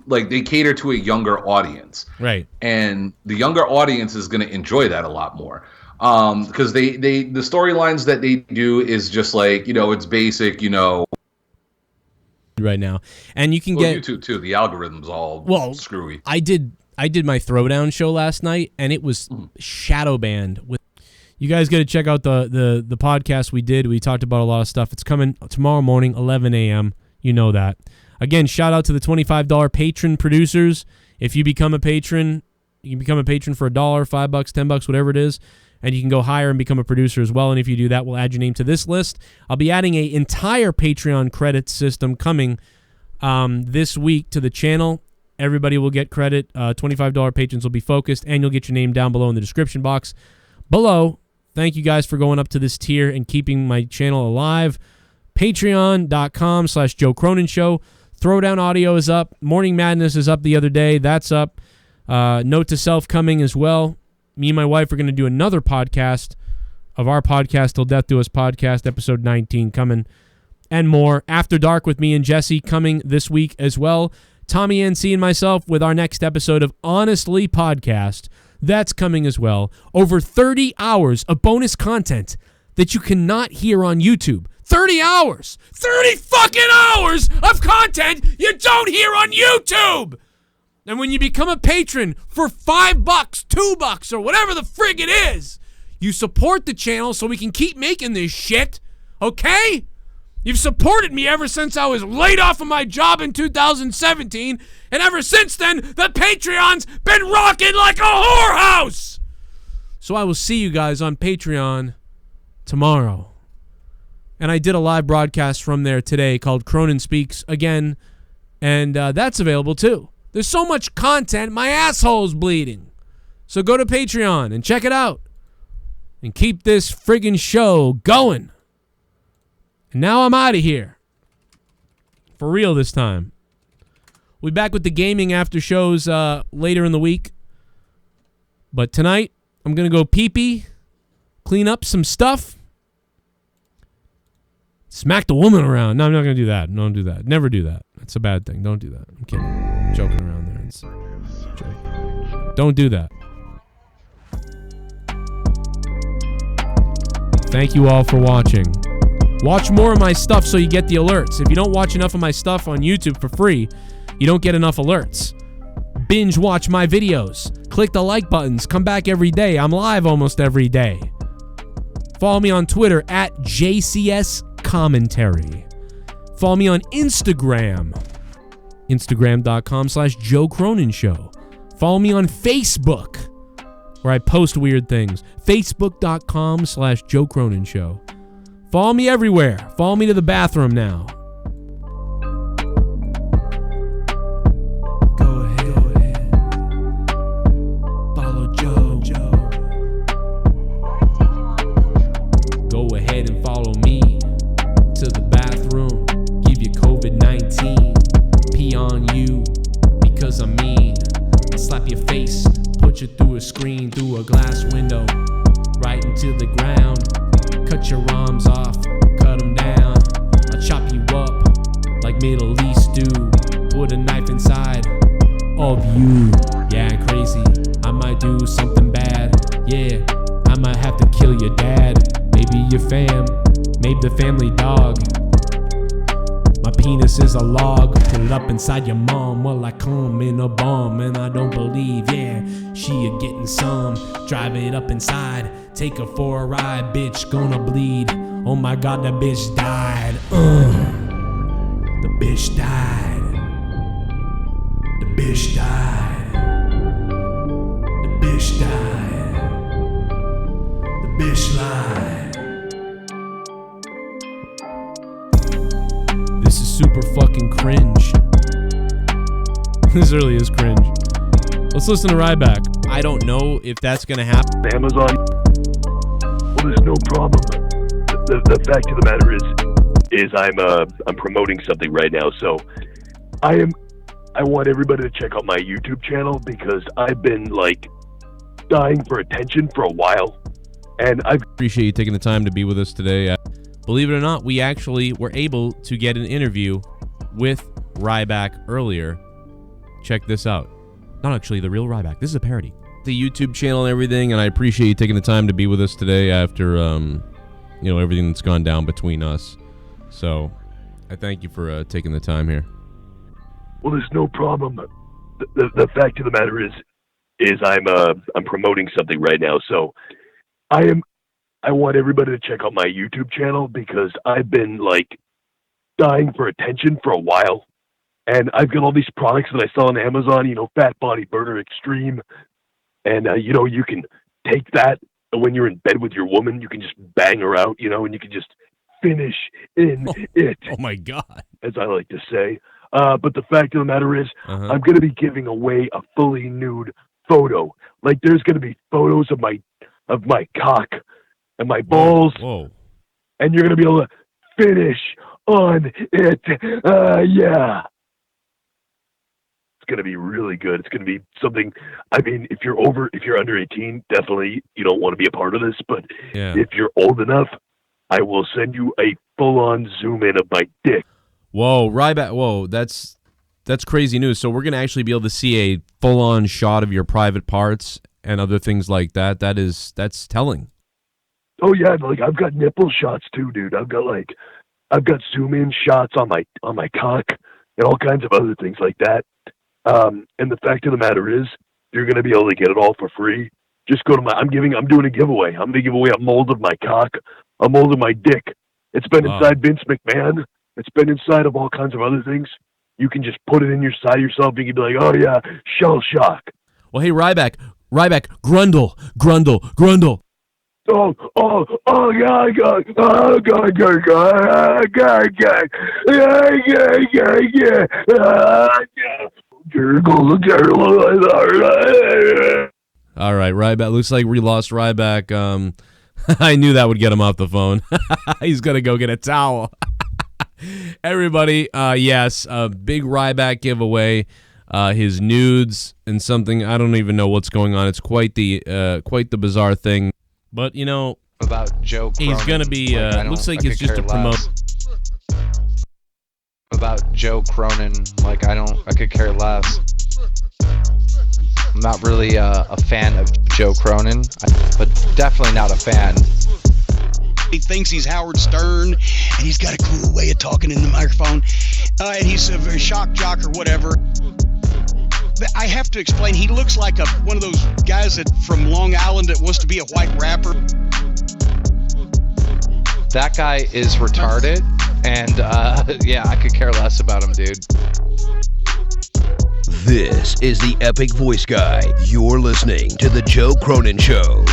like they cater to a younger audience, right? And the younger audience is going to enjoy that a lot more because the storylines that they do is just like it's basic, right now, and you can get YouTube too. The algorithm's all screwy. I did my Throwdown show last night, and it was shadow banned. With you guys got to check out the podcast we did. We talked about a lot of stuff. It's coming tomorrow morning, 11 a.m. You know that. Again, shout out to the $25 patron producers. If you become a patron, you can become a patron for $1, $5, $10, whatever it is, and you can go higher and become a producer as well. And if you do that, we'll add your name to this list. I'll be adding an entire Patreon credit system coming this week to the channel. Everybody will get credit. $25 patrons will be focused, and you'll get your name down below in the description box below. Thank you guys for going up to this tier and keeping my channel alive. Patreon.com/Joe Cronin Show. Throwdown audio is up. Morning Madness is up the other day. That's up. Note to self coming as well. Me and my wife are going to do another podcast of our podcast, Till Death Do Us podcast, episode 19 coming, and more. After Dark with me and Jesse coming this week as well. Tommy NC and myself with our next episode of Honestly Podcast. That's coming as well. Over 30 hours of bonus content that you cannot hear on YouTube. 30 hours! 30 fucking hours of content you don't hear on YouTube! And when you become a patron for $5, $2, or whatever the frig it is, you support the channel so we can keep making this shit, okay? You've supported me ever since I was laid off of my job in 2017, and ever since then, the Patreon's been rocking like a whorehouse! So I will see you guys on Patreon tomorrow. And I did a live broadcast from there today called Cronin Speaks again, and that's available too. There's so much content, my asshole's bleeding. So go to Patreon and check it out. And keep this friggin' show going. And now I'm out of here. For real this time. We'll be back with the gaming after shows later in the week. But tonight, I'm going to go pee-pee, clean up some stuff, smack the woman around. No, I'm not going to do that. Don't do that. Never do that. That's a bad thing. Don't do that. I'm kidding. I'm joking around there. It's a joke. Don't do that. Thank you all for watching. Watch more of my stuff so you get the alerts. If you don't watch enough of my stuff on YouTube for free, you don't get enough alerts. Binge watch my videos. Click the like buttons. Come back every day. I'm live almost every day. Follow me on Twitter at JCS Commentary. Follow me on Instagram. Instagram.com/Joe Cronin Show. Follow me on Facebook, where I post weird things. Facebook.com/Joe Cronin Show. Follow me everywhere. Follow me to the bathroom now. Go ahead. Follow Joe. Go ahead and follow me to the bathroom. Give you COVID-19. Pee on you because I'm mean. I'll slap your face. Put you through a screen, through a glass window, right into the ground. Cut your arms off, cut them down. I'll chop you up like Middle East do. Put a knife inside of you. Yeah, crazy. I might do something bad. Yeah, I might have to kill your dad. Maybe your fam, maybe the family dog. My penis is a log. Put it up inside your mom while I come in a bomb. And I don't believe, yeah, she a getting some. Drive it up inside. Take her for a ride, bitch, gonna bleed. Oh my god, the bitch died. The bitch died. The bitch died. The bitch died. The bitch lied. This is super fucking cringe. This really is cringe. Let's listen to Ryback. I don't know if that's gonna happen. Amazon. Well, there's no problem. The fact of the matter is I'm promoting something right now. So I want everybody to check out my YouTube channel because I've been like dying for attention for a while, and I appreciate you taking the time to be with us today. Believe it or not, we actually were able to get an interview with Ryback earlier. Check this out. Not actually the real Ryback. This is a parody. The YouTube channel and everything, and I appreciate you taking the time to be with us today after everything that's gone down between us. So I thank you for taking the time here. Well, there's no problem. The fact of the matter is I'm promoting something right now. So I want everybody to check out my YouTube channel because I've been like dying for attention for a while, and I've got all these products that I sell on Amazon. Fat Body Burner Extreme. And, you can take that, and when you're in bed with your woman, you can just bang her out, and you can just finish in it. Oh, my God. As I like to say. But the fact of the matter is, I'm going to be giving away a fully nude photo. Like, there's going to be photos of my cock and my balls. Whoa. And you're going to be able to finish on it. Yeah. Going to be really good. It's going to be something. I mean, if you're under 18, definitely you don't want to be a part of this. But if you're old enough, I will send you a full-on zoom in of my dick. Whoa, Ryback! Whoa, that's crazy news. So we're going to actually be able to see a full-on shot of your private parts and other things like that. That's telling. Oh yeah, like I've got nipple shots too, dude. I've got zoom-in shots on my cock and all kinds of other things like that. And the fact of the matter is, you're going to be able to get it all for free. Just go to I'm doing a giveaway. I'm going to give away a mold of my cock, a mold of my dick. It's been inside Vince McMahon. It's been inside of all kinds of other things. You can just put it in your side yourself and you can be like, oh yeah, shell shock. Well, hey, Ryback, grundle. Oh, God. All right, Ryback. Looks like we lost Ryback. 'Ryback. I knew that would get him off the phone. He's gonna go get a towel. Everybody, yes, a big Ryback giveaway. His nudes and something, I don't even know what's going on. It's quite the bizarre thing. But, you know, about Joe Cronin, he's going to be, looks like it's just a promote. About Joe Cronin, like I could care less. I'm not really a fan of Joe Cronin, but definitely not a fan. He thinks he's Howard Stern, and he's got a cool way of talking in the microphone, and he's a very shock jock or whatever. But I have to explain, he looks like one of those guys from Long Island that wants to be a white rapper. That guy is retarded, and yeah, I could care less about him, dude. This is the Epic Voice Guy. You're listening to The Joe Cronin Show